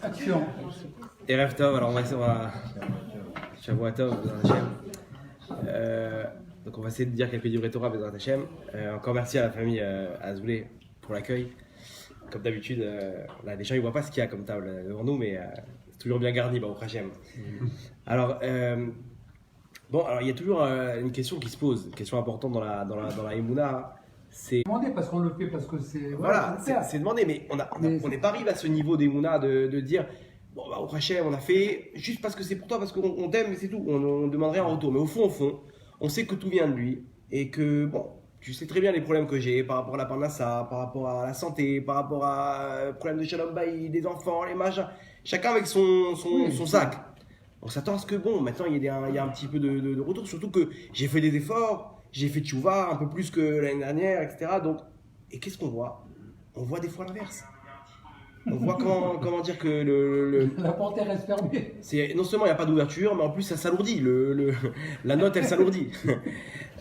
Action. Erev Tov, alors on va Shavua Tov, Bezrat Hashem. Donc on va essayer de dire quelques livrets Torah, Bezrat Hashem. Encore merci à la famille Azoulay pour l'accueil. Comme d'habitude, là, les gens ils voient pas ce qu'il y a comme table devant nous, mais c'est toujours bien garni, Baruch Hashem. Alors, alors il y a toujours une question qui se pose, une question importante dans la Emouna. C'est demander parce qu'on le fait, parce que c'est. Voilà, c'est demandé, mais on n'est pas arrivé à ce niveau d'Emouna de dire bon, bah, au Hachem, on a fait juste parce que c'est pour toi, parce qu'on t'aime, mais c'est tout, on demande rien en retour. Mais au fond, on sait que tout vient de lui et que, bon, tu sais très bien les problèmes que j'ai par rapport à la parnassa, par rapport à la santé, par rapport à problème de Shalom Baï, des enfants, les machins, chacun avec son sac. On s'attend à ce que, bon, maintenant il y a un petit peu de retour, surtout que j'ai fait des efforts. J'ai fait tchouva un peu plus que l'année dernière, etc. Donc, et qu'est-ce qu'on voit? On voit des fois l'inverse. On voit comment dire que la porte reste fermée. Non seulement il n'y a pas d'ouverture, mais en plus ça s'alourdit. La note, elle s'alourdit.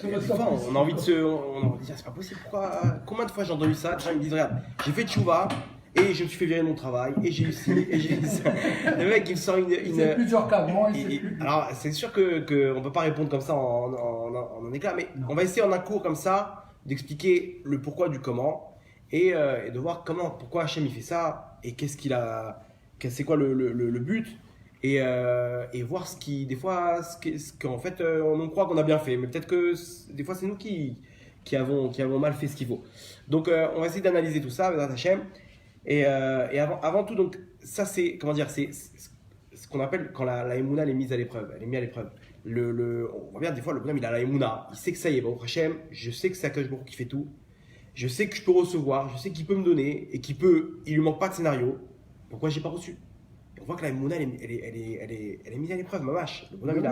Des fois, on a envie de dire, c'est pas possible. Combien de fois j'ai entendu ça? Les gens ils me disent, regarde, j'ai fait tchouva et je me suis fait virer de mon travail et j'ai eu ci et j'ai eu ça. Le mec il me sort une... C'est plus dur qu'avant. Alors c'est sûr qu'on ne peut pas répondre comme ça en éclat, mais non. On va essayer en un cours comme ça d'expliquer le pourquoi du comment et de voir pourquoi Hachem il fait ça et c'est quoi le but et voir des fois ce qu'en fait on croit qu'on a bien fait, mais peut-être que des fois c'est nous qui avons mal fait ce qu'il faut. Donc on va essayer d'analyser tout ça avec Hachem. Et avant tout, donc, ça c'est, c'est ce qu'on appelle quand la Emouna elle est mise à l'épreuve, elle est mise à l'épreuve. On voit bien des fois le bonhomme il a la Emouna, il sait que ça y est, Baruch Hashem, je sais que c'est Akadosh Baruch Hu qui fait tout, je sais que je peux recevoir, je sais qu'il peut me donner et il lui manque pas de scénario, pourquoi j'ai pas reçu? Et on voit que la Emouna elle est mise à l'épreuve, ma vache, le bonhomme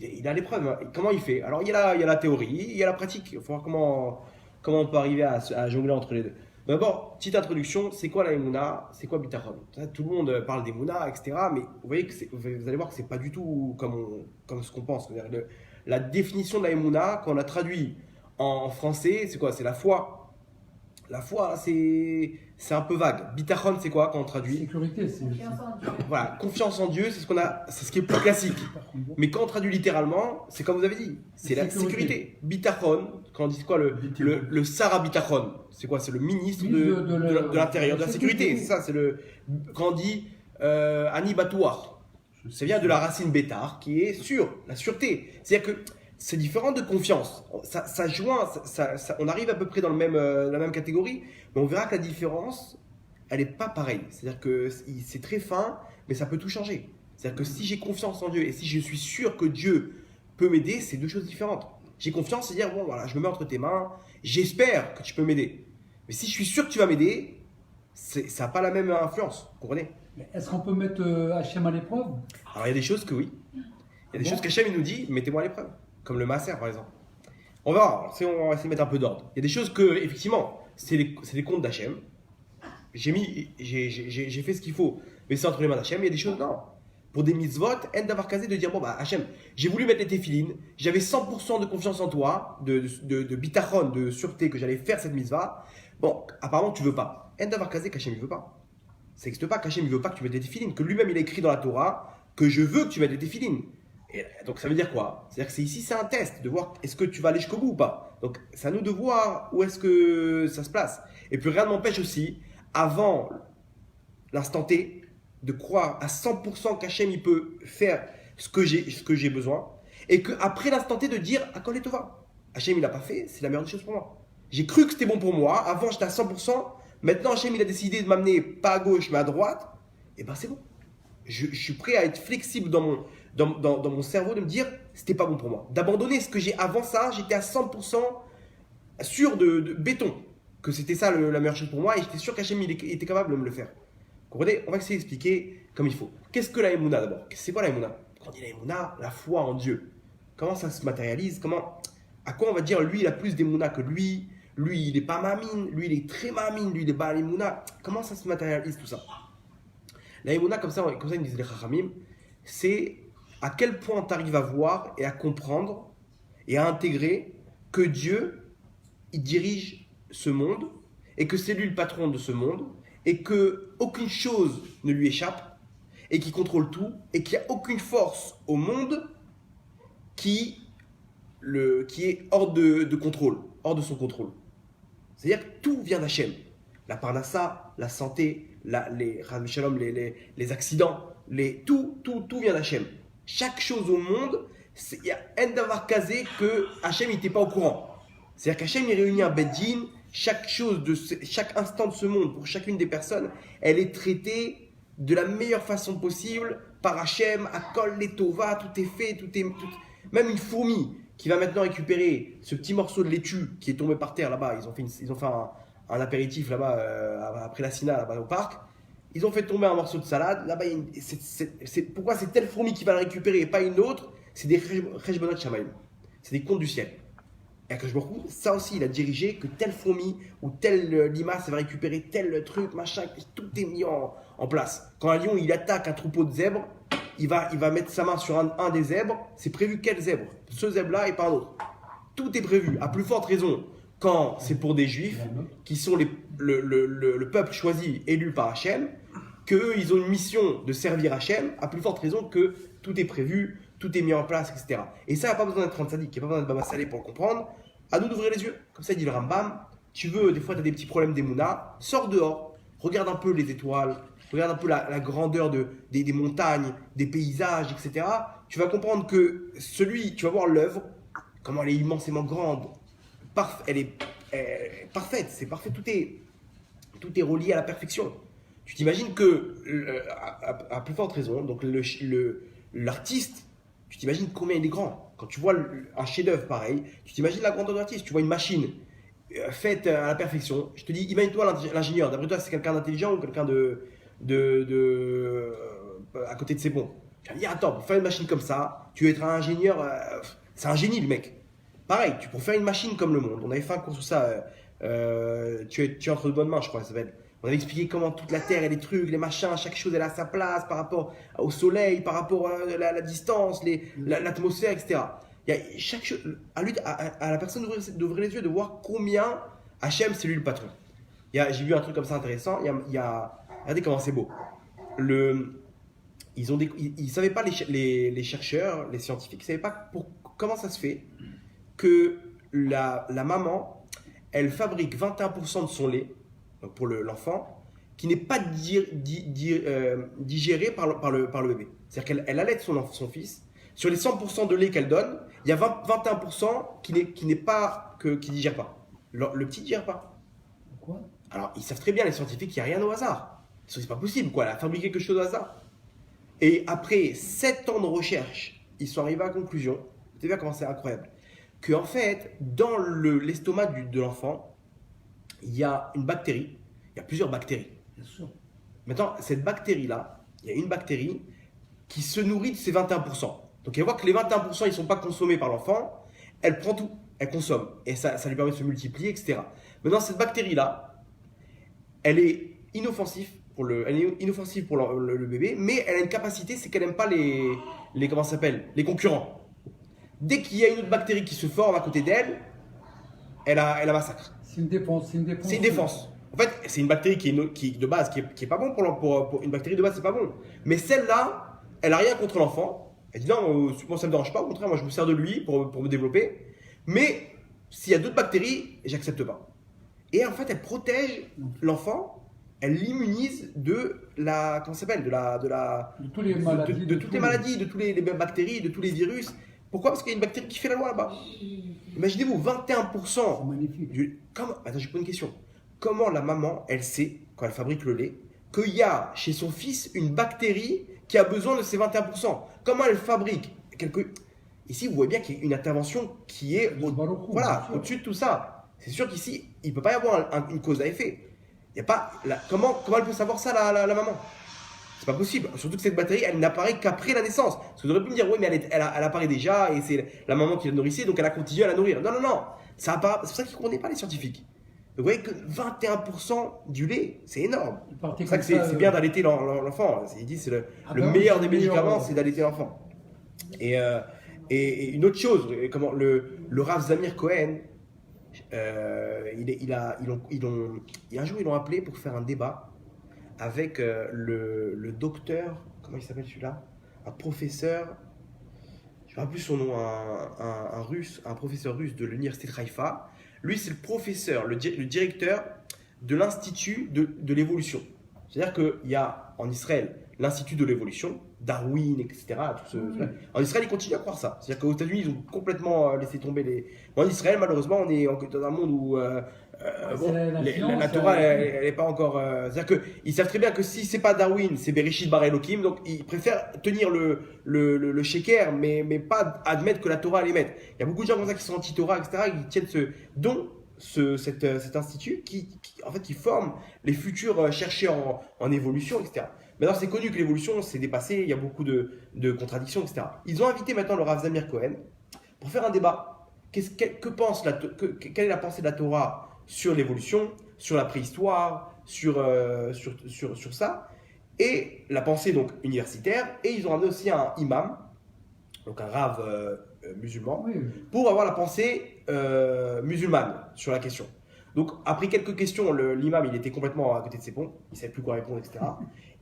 il a l'épreuve, comment il fait? Alors il y a la théorie, il y a la pratique, il faut voir comment on peut arriver à jongler entre les deux. D'abord, petite introduction, c'est quoi la Emouna? C'est quoi Bitachon? Tout le monde parle d'Emouna, etc. Mais vous allez voir que c'est pas du tout comme ce qu'on pense. La définition de la Emouna, quand on la traduit en français, c'est quoi? C'est la foi. La foi, c'est un peu vague. Bitachon, c'est quoi quand on traduit? Sécurité, c'est. Voilà, confiance en Dieu, c'est ce qui est plus classique. Mais quand on traduit littéralement, c'est comme vous avez dit, c'est la sécurité. Bitachon, quand on dit quoi le Sarah Bitachon, c'est quoi? C'est le ministre de l'Intérieur, de la sécurité. C'est ça, quand on dit Ani Batouar, ça vient de la racine bétar qui est sûr, la sûreté. C'est-à-dire que c'est différent de confiance. Ça joint, on arrive à peu près dans la même catégorie, mais on verra que la différence, elle n'est pas pareille. C'est-à-dire que c'est très fin, mais ça peut tout changer. C'est-à-dire que si j'ai confiance en Dieu et si je suis sûr que Dieu peut m'aider, c'est deux choses différentes. J'ai confiance, c'est dire, bon voilà, je me mets entre tes mains, j'espère que tu peux m'aider. Mais si je suis sûr que tu vas m'aider, ça n'a pas la même influence, vous comprenez? Est-ce qu'on peut mettre Hachem à l'épreuve? Alors il y a des choses que oui. Il y a des choses qu'Hachem il nous dit, mettez-moi à l'épreuve. Comme le Maaser par exemple. On verra, on va essayer de mettre un peu d'ordre. Il y a des choses que, effectivement, c'est les comptes d'Hachem. J'ai fait ce qu'il faut, mais c'est entre les mains d'Hachem. Il y a des choses, non. Pour des mitzvot, en d'avoir casé de dire, bon bah Hachem, j'ai voulu mettre les téfilines, j'avais 100% de confiance en toi, de bitachon, de sûreté que j'allais faire cette mitzvah. Bon, apparemment tu veux pas. En d'avoir casé qu'Hachem il veut pas. Ça n'existe pas qu'Hachem il veut pas que tu mettes les téfilines, que lui-même il a écrit dans la Torah que je veux que tu mettes les téfilines. Et donc ça veut dire quoi? C'est-à-dire que c'est un test de voir est-ce que tu vas aller jusqu'au bout ou pas. Donc c'est à nous de voir où est-ce que ça se place. Et puis rien ne m'empêche aussi, avant l'instant T, de croire à 100% qu'Hachem il peut faire ce que j'ai besoin. Et qu'après l'instant T de dire à Kol Tova. Hachem il n'a pas fait, c'est la meilleure des choses pour moi. J'ai cru que c'était bon pour moi, avant j'étais à 100%, maintenant Hachem il a décidé de m'amener pas à gauche mais à droite, et ben c'est bon. Je suis prêt à être flexible dans mon cerveau de me dire c'était pas bon pour moi. D'abandonner ce que j'ai avant ça, j'étais à 100% sûr de béton que c'était ça la meilleure chose pour moi et j'étais sûr qu'Hachem il était capable de me le faire. Vous comprenez? On va essayer d'expliquer comme il faut. Qu'est-ce que la Emouna d'abord? C'est quoi la Emouna? Quand on dit la Emouna, la foi en Dieu. Comment ça se matérialise? À quoi on va dire lui il a plus d'Emouna que lui il est pas mamine, lui il est très mamine, lui il est pas l'Emouna. Comment ça se matérialise tout ça? La Emouna, comme ça ils disent les Chachamim, c'est à quel point tu arrives à voir et à comprendre et à intégrer que Dieu, il dirige ce monde et que c'est lui le patron de ce monde, et que aucune chose ne lui échappe, et qui contrôle tout, et qu'il n'y a aucune force au monde qui est hors de contrôle, hors de son contrôle. C'est-à-dire que tout vient d'Hachem. La parnassa, la santé, les accidents, tout vient d'Hachem. Chaque chose au monde, il y a un davar kazé que Hachem n'était pas au courant. C'est-à-dire qu'Hachem il réunit un beddin, chaque instant de ce monde, pour chacune des personnes, elle est traitée de la meilleure façon possible par Hachem, Akol, Letova, tout est fait, même une fourmi qui va maintenant récupérer ce petit morceau de laitue qui est tombé par terre là-bas. Ils ont fait un apéritif là-bas après la Sina, là-bas au parc. Ils ont fait tomber un morceau de salade. Là-bas, pourquoi c'est telle fourmi qui va la récupérer et pas une autre? C'est des Cheshbonot Shamayim. C'est des comptes du ciel. Et que je me retrouve, ça aussi, il a dirigé que telle fourmi ou telle limace va récupérer tel truc, machin, tout est mis en place. Quand un lion il attaque un troupeau de zèbres, il va mettre sa main sur un des zèbres, c'est prévu quel zèbre? Ce zèbre-là et pas un autre. Tout est prévu, à plus forte raison quand c'est pour des juifs qui sont le peuple choisi, élu par Hachem, qu'eux ils ont une mission de servir Hachem, à plus forte raison que tout est prévu, tout est mis en place, etc. Et ça, il n'y a pas besoin d'être un tzaddik, il n'y a pas besoin d'être Baba Salé pour le comprendre. À nous d'ouvrir les yeux. Comme ça, il dit le Rambam, des fois tu as des petits problèmes d'émouna, sors dehors, regarde un peu les étoiles, regarde un peu la grandeur des montagnes, des paysages, etc. Tu vas comprendre que tu vas voir l'œuvre, comment elle est immensément grande, elle est parfaite, c'est parfait, tout est relié à la perfection. Tu t'imagines que, à plus forte raison, donc l'artiste, tu t'imagines combien il est grand. Quand tu vois un chef-d'œuvre pareil, tu t'imagines la grandeur de l'artiste. Tu vois une machine faite à la perfection. Je te dis, imagine-toi l'ingénieur. D'après toi, c'est quelqu'un d'intelligent ou quelqu'un à côté de ses bons. Tu vas me dire, attends, pour faire une machine comme ça, tu veux être un ingénieur, c'est un génie le mec. Pareil, pour faire une machine comme le monde, on avait fait un cours sur ça, tu es entre de bonnes mains, je crois, ça s'appelle. On avait expliqué comment toute la Terre et les trucs, les machins, chaque chose elle a sa place par rapport au soleil, par rapport à la distance, l'atmosphère, etc. Il y a chaque chose, à la personne d'ouvrir les yeux, de voir combien Hachem c'est lui le patron. J'ai vu un truc comme ça intéressant, regardez comment c'est beau. Ils savaient pas, les chercheurs, les scientifiques, ils savaient pas comment ça se fait que la maman, elle fabrique 21% de son lait, donc pour l'enfant, qui n'est pas digéré par le bébé. C'est-à-dire qu'elle allait son fils. Sur les 100% de lait qu'elle donne, il y a 21% qui digère pas. Le petit ne digère pas. Pourquoi? Alors, ils savent très bien, les scientifiques, qu'il n'y a rien au hasard. Ils se disent, c'est pas possible, quoi. Elle a fabriqué quelque chose au hasard. Et après 7 ans de recherche, ils sont arrivés à la conclusion, vous savez comment c'est incroyable, qu'en fait, dans l'estomac de l'enfant, il y a une bactérie, il y a plusieurs bactéries. Bien sûr. Maintenant, cette bactérie-là, il y a une bactérie qui se nourrit de ces 21%. Donc, elle voit que les 21%, ils ne sont pas consommés par l'enfant, elle prend tout, elle consomme. Et ça lui permet de se multiplier, etc. Maintenant, cette bactérie-là, elle est inoffensive pour le bébé, mais elle a une capacité, c'est qu'elle n'aime pas les concurrents. Dès qu'il y a une autre bactérie qui se forme à côté d'elle, elle la massacre. C'est une défense. C'est une défense. En fait, c'est une bactérie qui de base, qui est pas bon pour une bactérie de base, c'est pas bon. Mais celle-là, elle a rien contre l'enfant. Elle dit non, moi ça me dérange pas, au contraire, moi je me sers de lui pour me développer. Mais s'il y a d'autres bactéries, j'accepte pas. Et en fait, elle protège l'enfant, elle l'immunise de comment ça s'appelle, de toutes les maladies, de toutes les maladies, de toutes les bactéries, de tous les virus. Pourquoi? Parce qu'il y a une bactérie qui fait la loi là-bas. Imaginez-vous, 21%. C'est magnifique. Attends, j'ai pas une question. Comment la maman, elle sait, quand elle fabrique le lait, qu'il y a chez son fils une bactérie qui a besoin de ces 21%? Comment elle fabrique Ici, vous voyez bien qu'il y a une intervention qui est au-dessus de tout ça. C'est sûr qu'ici, il ne peut pas y avoir une cause à effet. Il y a pas, comment elle peut savoir ça, la maman? C'est pas possible. Surtout que cette bactérie, elle n'apparaît qu'après la naissance. Parce que vous auriez pu me dire, oui, mais elle apparaît déjà et c'est la maman qui la nourrissait, donc elle a continué à la nourrir. Non. Ça apparaît, c'est pour ça qu'ils ne comprenaient pas les scientifiques. Vous voyez que 21% du lait, c'est énorme. C'est pour ça que c'est bien d'allaiter l'enfant. Ils disent que c'est le meilleur des médicaments, c'est d'allaiter l'enfant. Et une autre chose, le Rav Zamir Cohen, Un jour, ils l'ont appelé pour faire un débat avec le docteur, comment il s'appelle celui-là? Un professeur, je ne me rappelle plus son nom, un russe, un professeur russe de l'université de Haïfa. Lui, c'est le professeur, le directeur de l'Institut de l'évolution. C'est-à-dire qu'il y a en Israël l'Institut de l'évolution, Darwin, etc. En Israël, ils continuent à croire ça. C'est-à-dire qu'aux États-Unis, ils ont complètement laissé tomber les. En Israël, malheureusement, on est dans un monde où la Torah, elle n'est pas encore. C'est-à-dire qu'ils savent très bien que si c'est pas Darwin, c'est Bereshit bara Elohim, donc ils préfèrent tenir le sheker, mais pas admettre que la Torah elle émette. Il y a beaucoup de gens comme ça qui sont anti-Torah, etc. Qui tiennent cet institut en fait, qui forme les futurs chercheurs en évolution, etc. Maintenant, c'est connu que l'évolution s'est dépassée, il y a beaucoup de contradictions, etc. Ils ont invité maintenant le Rav Zamir Cohen pour faire un débat. Quelle est la pensée de la Torah sur l'évolution, sur la préhistoire, sur ça, et la pensée donc universitaire. Et ils ont amené aussi un imam, donc un Rav musulman, pour avoir la pensée musulmane sur la question. Donc, après quelques questions, l'imam, il était complètement à côté de ses pompes, il ne savait plus quoi répondre, etc.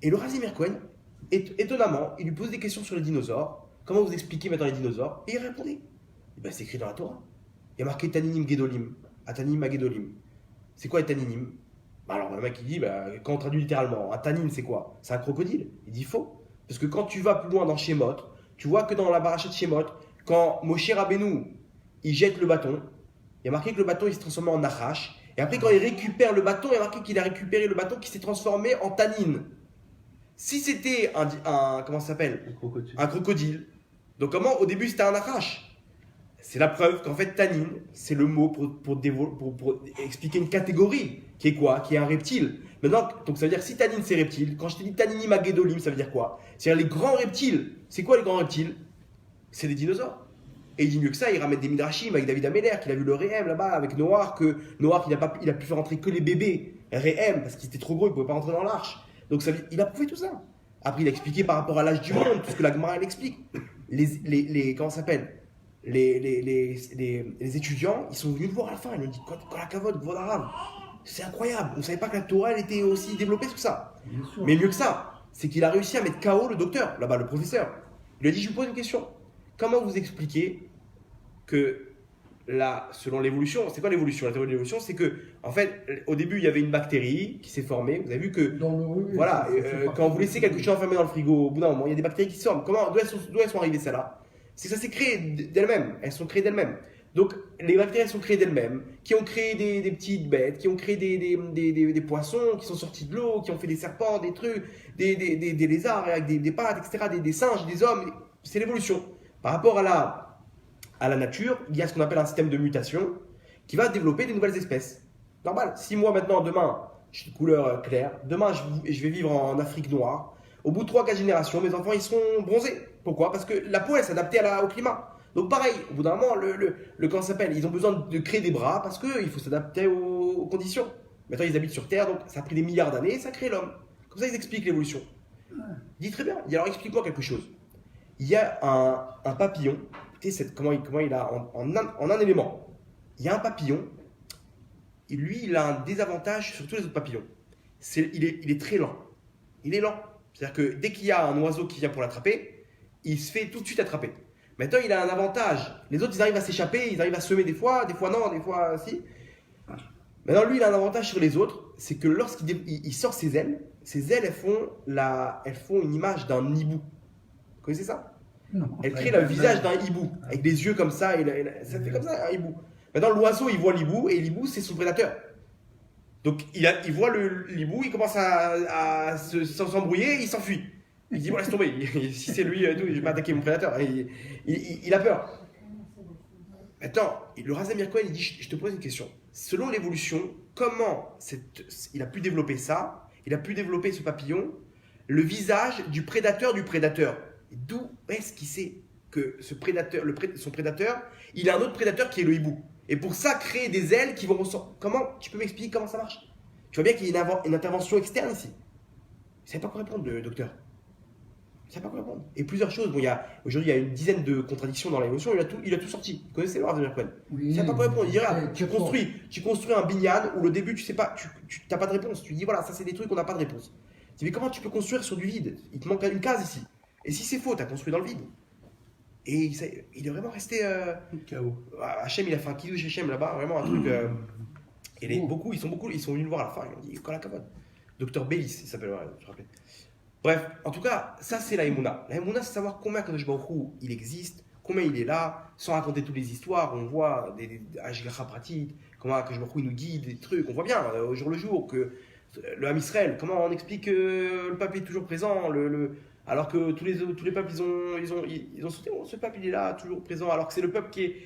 Et le Rav Zamir Cohen, étonnamment, il lui pose des questions sur les dinosaures. Comment vous expliquez maintenant les dinosaures? Et il répondait. Et ben, c'est écrit dans la Torah. Il y a marqué Taninim Gedolim, Atanim Agedolim. C'est quoi les Taninim? Alors, le mec, il dit, quand on traduit littéralement, un tanin, c'est quoi? C'est un crocodile. Il dit faux. Parce que quand tu vas plus loin dans Shemot, tu vois que dans la paracha de Shemot, quand Moshe Rabbeinu, il jette le bâton, il y a marqué que le bâton, il s'est transformé en Nachash. Et après, quand il récupère le bâton, il y a marqué qu'il a récupéré le bâton qui s'est transformé en tanine. Si c'était comment ça s'appelle? Un crocodile. Donc comment au début c'était un Nachash? C'est la preuve qu'en fait tanine, c'est le mot pour expliquer une catégorie qui est quoi? Qui est un reptile. Maintenant, donc ça veut dire si tanine c'est reptile, quand je te dis taninim agedolim, ça veut dire quoi? C'est-à-dire les grands reptiles. C'est quoi les grands reptiles? C'est des dinosaures. Et il dit mieux que ça, il ramène des midrashim avec David Ameller, qu'il a vu le Réhem là-bas, avec Noir, il a pu faire rentrer que les bébés Réhem, parce qu'il était trop gros, il ne pouvait pas rentrer dans l'arche. Donc il a prouvé tout ça. Après, il a expliqué par rapport à l'âge du monde, tout ce que la Gemara elle explique. Comment ça s'appelle? Les étudiants, ils sont venus le voir à la fin, ils lui ont dit quand la cavote, arabe, c'est incroyable, on ne savait pas que la Torah elle était aussi développée que ça. Mais mieux que ça, c'est qu'il a réussi à mettre KO le docteur, là-bas, le professeur. Il lui a dit, je vous pose une question. Comment vous expliquez que là, selon l'évolution, c'est quoi l'évolution? La théorie de l'évolution, c'est que, en fait, au début, il y avait une bactérie qui s'est formée. Vous avez vu que, voilà, quand vous laissez quelque chose enfermé dans le frigo, au bout d'un moment, il y a des bactéries qui se forment. D'où elles sont arrivées celles-là? C'est que ça s'est créé d'elles-mêmes. Elles sont créées d'elles-mêmes. Donc, les bactéries sont créées d'elles-mêmes, qui ont créé des petites bêtes, qui ont créé des poissons, qui sont sortis de l'eau, qui ont fait des serpents, des trucs, des lézards avec des pattes, etc., des singes, des hommes. C'est l'évolution. Par rapport à la nature, il y a ce qu'on appelle un système de mutation qui va développer des nouvelles espèces. Normal. Si moi maintenant, demain, je suis de couleur claire, demain je vais vivre en Afrique noire, au bout de 3-4 générations, mes enfants ils seront bronzés. Pourquoi? Parce que la peau elle s'est adaptée au climat. Donc pareil, au bout d'un moment, comment ça s'appelle? Ils ont besoin de créer des bras parce qu'il faut s'adapter aux conditions. Maintenant ils habitent sur Terre, donc ça a pris des milliards d'années et ça crée l'homme. Comme ça ils expliquent l'évolution. Il dit très bien. Alors explique-moi quelque chose. Il y a un papillon. Comment il a en un élément. Il y a un papillon, et lui, il a un désavantage sur tous les autres papillons. Il est très lent. Il est lent. C'est-à-dire que dès qu'il y a un oiseau qui vient pour l'attraper, il se fait tout de suite attraper. Maintenant, il a un avantage. Les autres, ils arrivent à s'échapper, ils arrivent à semer des fois non, des fois si. Maintenant, lui, il a un avantage sur les autres, c'est que lorsqu'il sort ses ailes, elles font une image d'un hibou. Vous connaissez ça? Non, elle crée le visage d'un hibou, avec des yeux comme ça, ça fait comme ça un hibou. Maintenant l'oiseau il voit l'hibou, et l'hibou c'est son prédateur. Donc il voit l'hibou, il commence à s'embrouiller, il s'enfuit. Il dit bon laisse tomber, si c'est lui, je vais pas attaquer mon prédateur. Il a peur. Maintenant, le Rav Zamir Cohen il dit je te pose une question. Selon l'évolution, comment il a pu développer ça, il a pu développer ce papillon, le visage du prédateur du prédateur. D'où est-ce qu'il sait que son prédateur, il a un autre prédateur qui est le hibou. Et pour ça, créer des ailes qui vont ressortir. Comment? Tu peux m'expliquer comment ça marche? Tu vois bien qu'il y a une intervention externe ici. Il ne savait pas quoi répondre, le docteur. Il ne sait pas quoi répondre. Et plusieurs choses. Bon, aujourd'hui, il y a une dizaine de contradictions dans l'émotion. Il a tout sorti. Vous connaissez le Rav de Meir Cohen. Oui, Il ne sait pas quoi répondre. Il dit regarde, très tu construis un binyan où le début, tu sais pas, tu n'as pas de réponse. Tu dis voilà, ça c'est des trucs qu'on n'a pas de réponse. Tu dis mais comment tu peux construire sur du vide? Il te manque une case ici. Et si c'est faux, tu as construit dans le vide. Et il est vraiment resté. Chaos. Hachem, il a fait un kidouche Hachem là-bas, vraiment un truc. Et ils sont venus le voir à la fin. Ils ont dit Kola Kavod. Docteur Bélis, il s'appelle, ouais, je me rappelle. Bref, en tout cas, ça c'est la Emouna. La Emouna, c'est savoir combien Kadosh Baruch Hu, il existe, combien il est là, sans raconter toutes les histoires. On voit des Ashgacha pratiques, comment Kadosh Baruch Hu il nous guide, des trucs. On voit bien au jour le jour que le Ham Israël, comment on explique que le peuple est toujours présent, alors que tous les peuples ils ont sauté. Ce peuple il est là, toujours présent, alors que c'est le peuple qui est,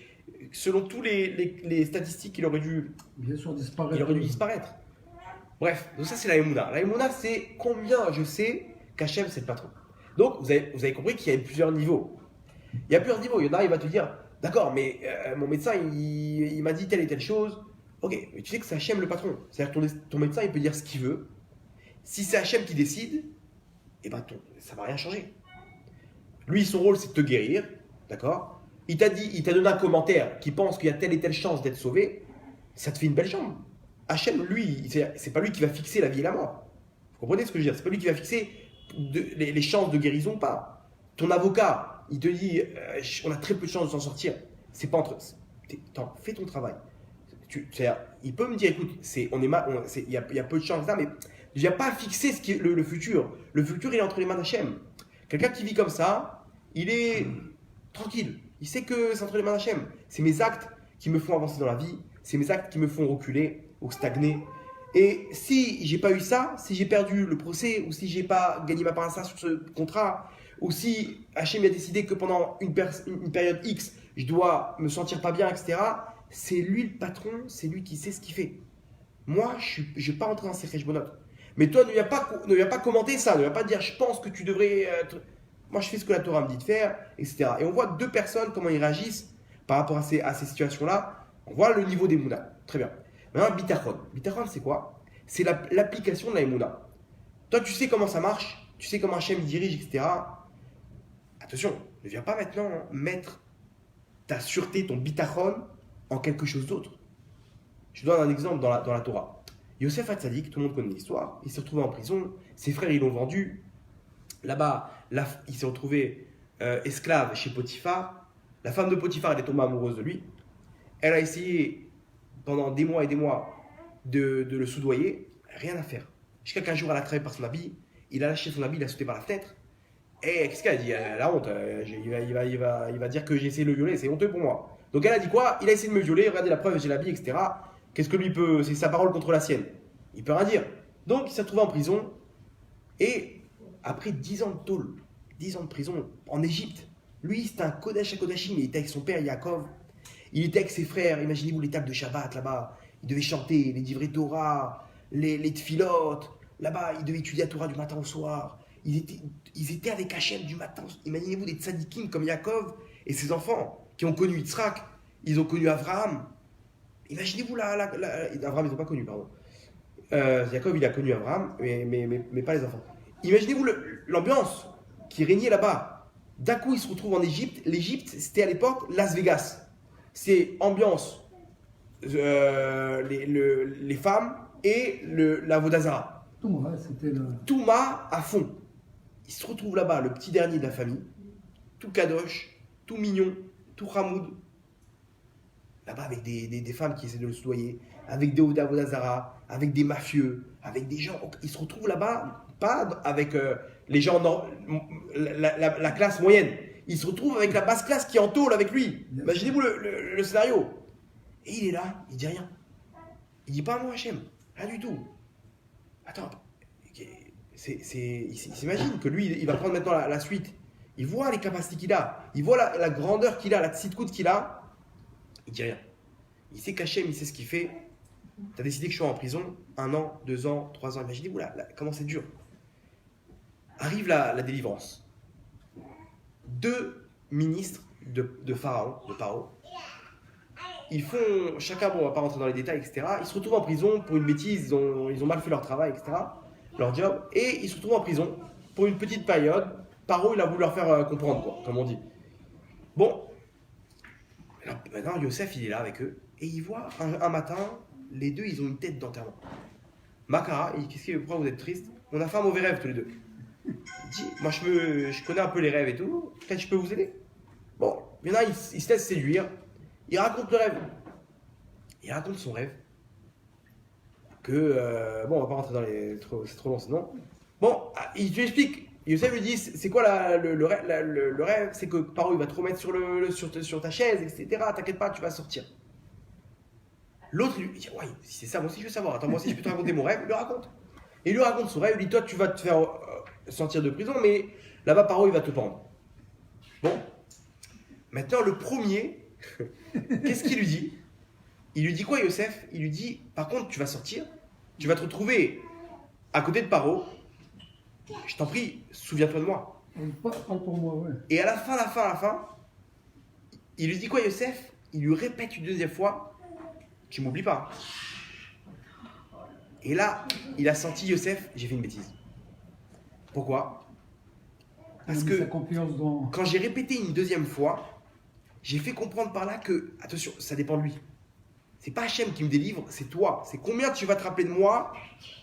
selon tous les statistiques, il aurait dû Bien sûr, disparaître. disparaître. Bref, donc ça c'est la Emouna. La Emouna, c'est combien je sais qu'Hachem c'est le patron. Donc vous avez compris qu'il y a plusieurs niveaux. Il y a plusieurs niveaux. Il y en a, il va te dire d'accord, mais mon médecin il m'a dit telle et telle chose. Ok, mais tu sais que c'est Hachem le patron. C'est-à-dire que ton médecin il peut dire ce qu'il veut. Si c'est Hachem qui décide, eh ben ça va rien changer. Lui, son rôle c'est de te guérir, d'accord. Il t'a donné un commentaire qui pense qu'il y a telle et telle chance d'être sauvé. Ça te fait une belle jambe. Hachem, lui, c'est pas lui qui va fixer la vie et la mort. Vous comprenez ce que je veux dire? C'est pas lui qui va fixer les chances de guérison ou pas. Ton avocat, il te dit on a très peu de chances de s'en sortir. C'est pas entre. Attends, fais ton travail. Il peut me dire écoute, il y a peu de chances là, mais il n'y a pas à fixer le futur. Le futur, il est entre les mains d'Hachem. Quelqu'un qui vit comme ça, il est tranquille. Il sait que c'est entre les mains d'Hachem. C'est mes actes qui me font avancer dans la vie. C'est mes actes qui me font reculer ou stagner. Et si j'ai pas eu ça, si j'ai perdu le procès, ou si j'ai pas gagné ma part à ça sur ce contrat, ou si Hachem a décidé que pendant une période X, je dois me sentir pas bien, etc., c'est lui le patron, c'est lui qui sait ce qu'il fait. Moi, je ne vais pas rentrer dans ces kheshbonot. Mais toi, ne viens pas commenter ça, ne viens pas dire je pense que tu devrais. Moi, je fais ce que la Torah me dit de faire, etc. Et on voit deux personnes, comment ils réagissent par rapport à ces situations-là. On voit le niveau des Mouna. Très bien. Maintenant, Bitachon. Bitachon, c'est quoi? C'est l'application de la Emouna. Toi, tu sais comment ça marche, tu sais comment Hachem dirige, etc. Attention, ne viens pas maintenant mettre ta sûreté, ton Bitachon, en quelque chose d'autre. Je donne un exemple dans la Torah. Yosef Hatzadik, tout le monde connaît l'histoire, il s'est retrouvé en prison, ses frères ils l'ont vendu. Là-bas, il s'est retrouvé esclave chez Potiphar. La femme de Potiphar, elle est tombée amoureuse de lui. Elle a essayé pendant des mois et des mois de le soudoyer, rien à faire. Jusqu'à qu'un jour, elle a attrapé par son habit, il a lâché son habit, il a sauté par la fenêtre. Et qu'est-ce qu'elle a dit? Elle a honte. Il va dire que j'ai essayé de le violer, c'est honteux pour moi. Donc elle a dit quoi? Il a essayé de me violer, regardez la preuve, j'ai l'habit, etc. Qu'est-ce que lui peut? C'est sa parole contre la sienne. Il peut rien dire. Donc il s'est retrouvé en prison. Et après 10 ans de tôle, 10 ans de prison en Égypte, lui c'était un Kodesh à Kodashim, il était avec son père Yaakov. Il était avec ses frères, imaginez-vous les tables de Shabbat là-bas. Il devait chanter les divrei Torah, les tfilotes. Là-bas, il devait étudier la Torah du matin au soir. Ils étaient avec Hachem du matin. Imaginez-vous des tzadikim comme Yaakov et ses enfants qui ont connu Yitzhak. Ils ont connu Abraham. Imaginez-vous Abraham, ils n'ont pas connu, pardon. Yaakov, il a connu Abraham, mais pas les enfants. Imaginez-vous l'ambiance qui régnait là-bas. D'un coup, ils se retrouvent en Égypte. L'Égypte, c'était à l'époque Las Vegas. C'est ambiance, les femmes et la Vodazara. Touma à fond. Il se retrouve là-bas, le petit dernier de la famille, tout kadosh, tout mignon, tout ramoud. Là-bas avec des femmes qui essaient de le soudoyer, avec des Vodazara, avec des mafieux, avec des gens. Il se retrouve là-bas, pas avec les gens, la classe moyenne. Il se retrouve avec la basse classe qui est en tôle avec lui. Imaginez-vous le scénario. Et il est là, il dit rien. Il dit pas un mot Hachem, rien du tout. Attends, il s'imagine que lui, il va prendre maintenant la suite. Il voit les capacités qu'il a, il voit la grandeur qu'il a, la tzidkout qu'il a. Il dit rien. Il sait qu'Hachem, il sait ce qu'il fait. Tu as décidé que je sois en prison 1 an, 2 ans, 3 ans. Imaginez-vous comment c'est dur. Arrive la délivrance. 2 ministres de Pharaon, ils font, chacun, bon, on va pas rentrer dans les détails, etc. Ils se retrouvent en prison pour une bêtise, ils ont mal fait leur travail, etc. Leur job, et ils se retrouvent en prison pour une petite période, Paro, il a voulu leur faire comprendre, quoi, comme on dit. Bon, alors, maintenant, Yosef, il est là avec eux, et il voit un matin, les deux, ils ont une tête d'enterrement. Makara, pourquoi vous êtes triste? On a fait un mauvais rêve tous les deux. Il dit, moi je connais un peu les rêves et tout, peut-être je peux vous aider. Bon, il y en a, il se laisse séduire, il raconte le rêve. Il raconte son rêve. Bon, on va pas rentrer dans c'est trop long sinon. Bon, il lui explique. Youssef lui dit, c'est quoi le rêve? C'est que Paro il va te remettre sur ta chaise, etc. T'inquiète pas, tu vas sortir. L'autre lui dit, ouais, si c'est ça, moi aussi je veux savoir. Attends, moi aussi je peux te raconter mon rêve. Il lui raconte. Et il lui raconte son rêve. Il dit, toi tu vas te faire sortir de prison, mais là-bas Paro il va te pendre. Bon. Maintenant le premier, qu'est-ce qu'il lui dit? Il lui dit quoi, Youssef? Il lui dit, par contre, tu vas sortir, tu vas te retrouver à côté de Paro. Je t'en prie, souviens-toi de moi. Pas pour moi, ouais. Et à la fin, il lui dit quoi, Youssef? Il lui répète une deuxième fois, tu m'oublies pas. Et là, il a senti, Youssef, j'ai fait une bêtise. Pourquoi? Parce que quand j'ai répété une deuxième fois, j'ai fait comprendre par là que, attention, ça dépend de lui. C'est pas Hachem qui me délivre, c'est toi. C'est combien tu vas te rappeler de moi,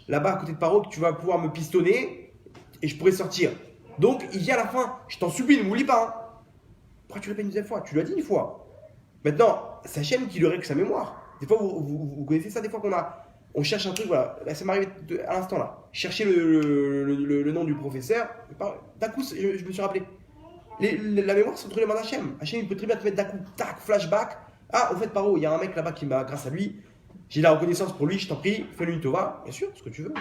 là-bas à côté de Paro, que tu vas pouvoir me pistonner et je pourrai sortir. Donc, il vient à la fin, je t'en supplie, ne m'oublie pas. Hein. Pourquoi tu répètes une deuxième fois? Tu l'as dit une fois. Maintenant, c'est Hachem qui lui règle sa mémoire. Des fois, vous connaissez ça, des fois on cherche un truc, voilà. Là, ça m'est arrivé à l'instant là. Chercher le nom du professeur, d'un coup, je me suis rappelé. La mémoire, c'est entre les mains d'Hachem. Hachem, il peut très bien te mettre d'un coup, tac, flashback. Ah, au fait, Paro, il y a un mec là-bas qui m'a, grâce à lui, j'ai la reconnaissance pour lui, je t'en prie, fais-lui une tova, bien sûr, ce que tu veux.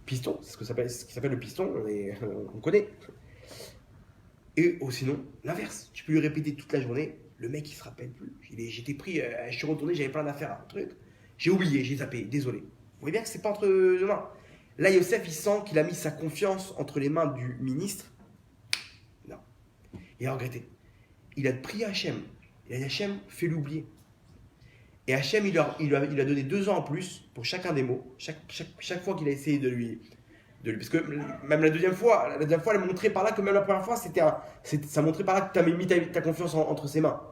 Piston, c'est ce qui s'appelle le piston, on connaît. Et sinon, l'inverse, tu peux lui répéter toute la journée, le mec il se rappelle plus. J'étais pris, je suis retourné, j'avais plein d'affaires, un truc. J'ai oublié, j'ai zappé, désolé. Vous voyez bien que c'est pas entre deux mains. Là, Yosef, il sent qu'il a mis sa confiance entre les mains du ministre. Non. Il a regretté. Il a prié à Hachem. Il a dit Hachem, fais-lui oublier. Et Hachem, il lui a donné 2 ans en plus pour chacun des mots. Chaque fois qu'il a essayé de lui. Parce que même la deuxième fois, elle montrait par là que même la première fois, ça montrait par là que tu avais mis ta confiance entre ses mains.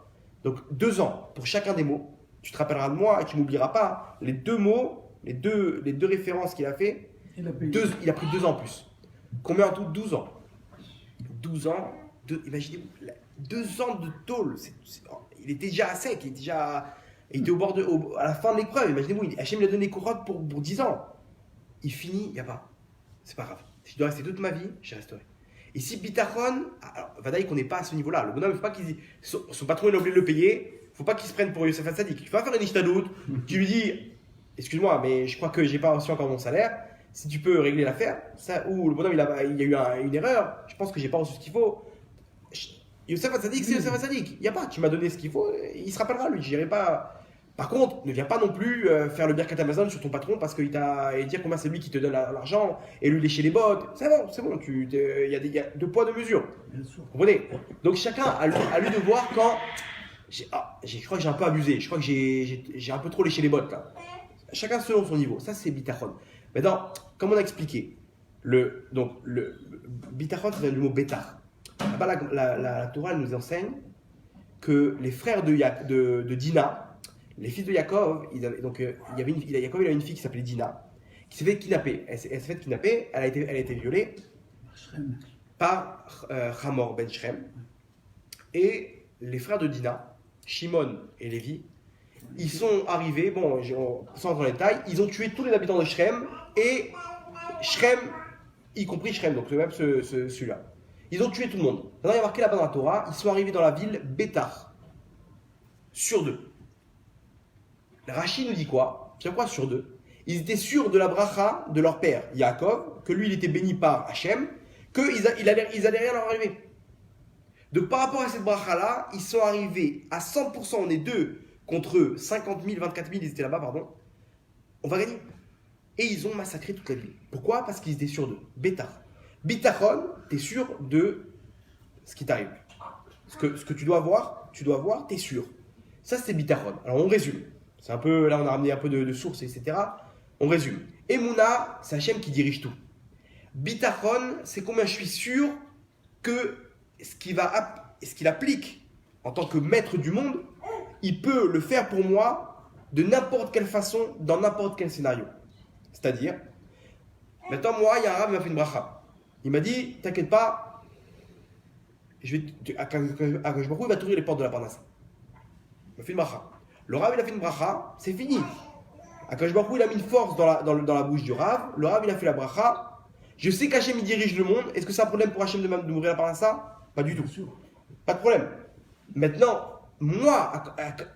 Donc 2 ans pour chacun des mots. Tu te rappelleras de moi et tu ne m'oublieras pas. Les 2 mots, les deux références qu'il a fait, il a pris 2 ans en plus. Combien en tout? 12 ans. 12 ans, imaginez-vous, 2 ans de tôle. Il était déjà à sec, il était au bord à la fin de l'épreuve. Imaginez-vous, Hachem lui a donné couronne pour 10 ans. Il finit, il n'y a pas. C'est pas grave. Si je dois rester toute ma vie, j'y resterai. Et si Bitachon, alors Vadaï qu'on n'est pas à ce niveau-là. Le bonhomme, il ne faut pas son patron, il a oublié de le payer. Il ne faut pas qu'il se prenne pour Yosef Hatzadik. Il faut pas faire une ishtadout. Tu lui dis, excuse-moi, mais je crois que j'ai pas reçu encore mon salaire. Si tu peux régler l'affaire, ou le bonhomme, il y a eu une erreur. Je pense que j'ai pas reçu ce qu'il faut. Yosef Hatzadik, c'est Yosef Hatzadik. Il n'y a pas. Tu m'as donné ce qu'il faut. Il se rappellera lui. J'irai pas. Par contre, ne viens pas non plus faire le Birkat Amazon sur ton patron parce qu'il et dire combien c'est lui qui te donne l'argent et lui lécher les bottes. C'est bon. Il y a 2 poids 2 mesures. Vous comprenez? Donc chacun a lui de voir quand. Je crois que j'ai un peu abusé. Je crois que j'ai un peu trop léché les bottes là. Chacun selon son niveau. Ça c'est bitachon. Maintenant, comme on a expliqué, le bitachon c'est le mot bétar. Là-bas, la Torah elle nous enseigne que les frères de Dina, les fils de Yaakov, Yaakov il a une fille qui s'appelait Dina, qui s'est fait kidnapper. Elle s'est fait kidnapper, elle a été violée par Hamor ben Shrem. Et les frères de Dina, Shimon et Lévi, ils sont arrivés, sans entrer dans les détails, ils ont tué tous les habitants de Shrem et Shrem, y compris Shrem, donc même celui-là. Ils ont tué tout le monde. Maintenant, il y a marqué là-bas dans la Torah, ils sont arrivés dans la ville Bétar. Sur 2. Rashi nous dit quoi? Sur quoi sur 2? Ils étaient sûrs de la bracha de leur père, Yaakov, que lui il était béni par Hachem, qu'ils allaient rien leur arriver. Donc par rapport à cette bracha-là, ils sont arrivés à 100%, on est 2 contre eux, 50 000, 24 000, ils étaient là-bas, pardon. On va gagner. Et ils ont massacré toute la ville. Pourquoi? Parce qu'ils étaient sûrs d'eux. Bétar. Bitachon, tu es sûr de ce qui t'arrive. Ce que tu dois voir, tu es sûr. Ça, c'est bitachon. Alors, on résume. C'est un peu, là, on a ramené un peu de sources, etc. On résume. Emouna, c'est Hachem qui dirige tout. Bitachon, c'est combien je suis sûr que ce qu'il applique en tant que maître du monde, il peut le faire pour moi de n'importe quelle façon, dans n'importe quel scénario. C'est-à-dire, maintenant, moi, il y a un arabe qui m'a fait une bracha. Il m'a dit, t'inquiète pas, Akadosh Baruch Hu, il va t'ouvrir les portes de la Parnassa. Il m'a fait une bracha. Le Rav, il a fait une bracha, c'est fini. Akadosh Baruch Hu, il a mis une force dans la bouche du Rav. Le Rav, il a fait la bracha. Je sais qu'Hachem, il dirige le monde. Est-ce que c'est un problème pour Hachem d'ouvrir la Parnassa? Pas du tout. Pas de problème. Maintenant, moi,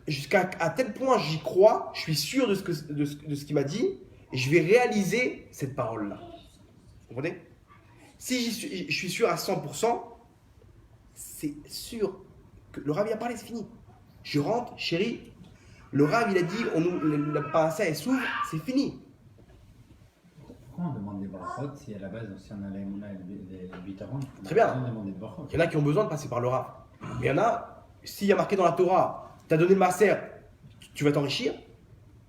jusqu'à tel point j'y crois, je suis sûr de ce qu'il m'a dit, et je vais réaliser cette parole-là. Vous comprenez? Si je suis sûr à 100%, c'est sûr que le Rav, il a parlé, c'est fini. Je rentre, chérie, le Rav, il a dit, la parassa, elle s'ouvre, c'est fini. Pourquoi on demande des brachot si à la base, si on a les mouna et les bitaron, Très bien. on demande des brachot. Il y en a qui ont besoin de passer par le Rav. Mais il y en a, s'il y a marqué dans la Torah, tu as donné le maaser, tu vas t'enrichir,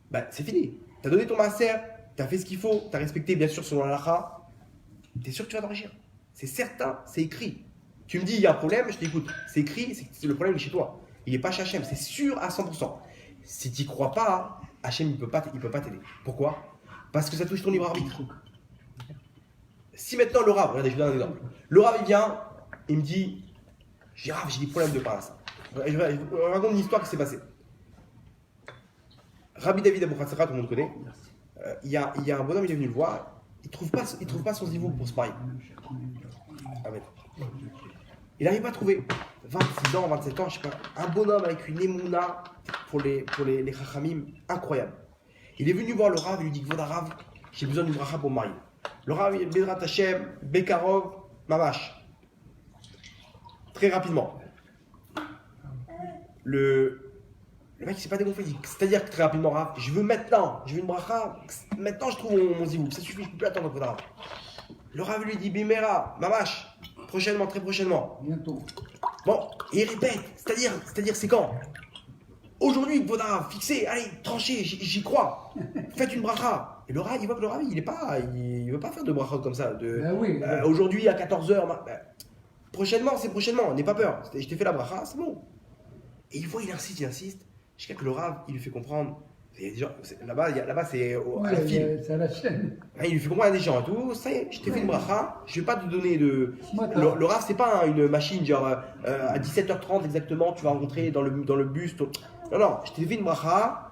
ben, c'est fini. Tu as donné ton maaser, tu as fait ce qu'il faut, tu as respecté bien sûr selon la halakha, tu es sûr que tu vas t'enrichir. C'est certain, c'est écrit. Tu me dis, il y a un problème, je t'écoute. C'est écrit, c'est le problème, il est chez toi. Il n'est pas chez Hachem, c'est sûr à 100%. Si tu n'y crois pas, Hachem, il ne peut pas t'aider. Pourquoi? Parce que ça touche ton libre arbitre. Si maintenant le Rav, regardez, je vous donne un exemple. Le Rav, il vient, il me dit, j'ai des problèmes de parassa. Je raconte une histoire qui s'est passée. Rabbi David Abou Khatsara, tout le monde connaît. Il y a un bonhomme, il est venu le voir. Il trouve pas son zivouk pour se marier. Amen. Il n'arrive pas à trouver 26 ans, 27 ans, je sais pas, un bonhomme avec une émouna pour les chachamim incroyable. Il est venu voir le Rav, il lui dit, Kvoda Rav, j'ai besoin d'une bracha pour me marier. Le Rav, il Bezrat Hashem, Bekarov, Mamash. Très rapidement. Le mec, il s'est pas dégonflé, il dit, c'est-à-dire que très rapidement, Rav, je veux une bracha, maintenant je trouve mon zivouk, ça suffit, je ne peux plus attendre Kvoda Rav. Le Rav lui dit, Bimera, Mamash. Prochainement, très prochainement. Bientôt. Bon, et il répète, c'est-à-dire c'est quand? Aujourd'hui, il faudra fixer, allez, trancher, j'y crois. Faites une bracha. Et le Rav, il voit que le Rav, il veut pas faire de bracha comme ça. Oui. Aujourd'hui, à 14h, prochainement, c'est prochainement, n'aie pas peur. Je t'ai fait la bracha, c'est bon. Et il voit, il insiste. Jusqu'à que le Rav, il lui fait comprendre. Il y a des gens, là-bas, c'est à la file. C'est à la chaîne. Il lui fait comprendre à des gens et tout. Ça y est, je t'ai fait une bracha. Je vais pas te donner de. Le Rav, c'est pas une machine genre à 17h30 exactement, tu vas rentrer dans le bus. Non, je t'ai fait une bracha.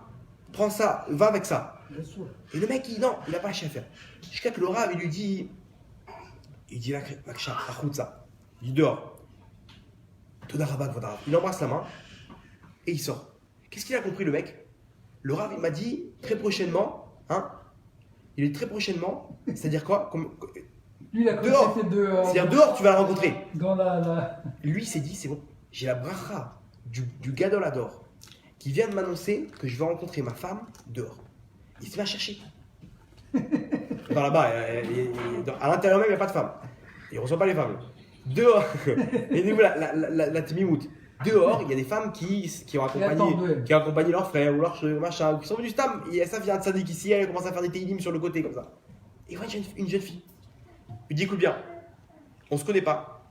Prends ça, va avec ça. Et le mec, il a pas lâché à faire. Jusqu'à que le Rav, il lui dit, Vaksha, ça. Il dit dehors. Il embrasse la main et il sort. Qu'est-ce qu'il a compris le mec? Le Rav, il m'a dit très prochainement, il est très prochainement, c'est-à-dire quoi? Lui, il a dehors. C'est-à-dire dehors, tu vas la rencontrer. Dans Lui, il s'est dit, c'est bon, j'ai la bracha du Gadol Hador qui vient de m'annoncer que je vais rencontrer ma femme dehors. Il se met à chercher. Dans là-bas, à l'intérieur même, il n'y a pas de femme. Il ne reçoit pas les femmes. Dehors, et nous, la Timimout. Dehors, il y a des femmes qui ont accompagné leur frère ou leur machin, ou qui sont venus stam. Et ça vient de Sadik ici, elle commence à faire des télim sur le côté comme ça. Et voilà, j'ai une jeune fille. Il dit, écoute bien, on se connaît pas.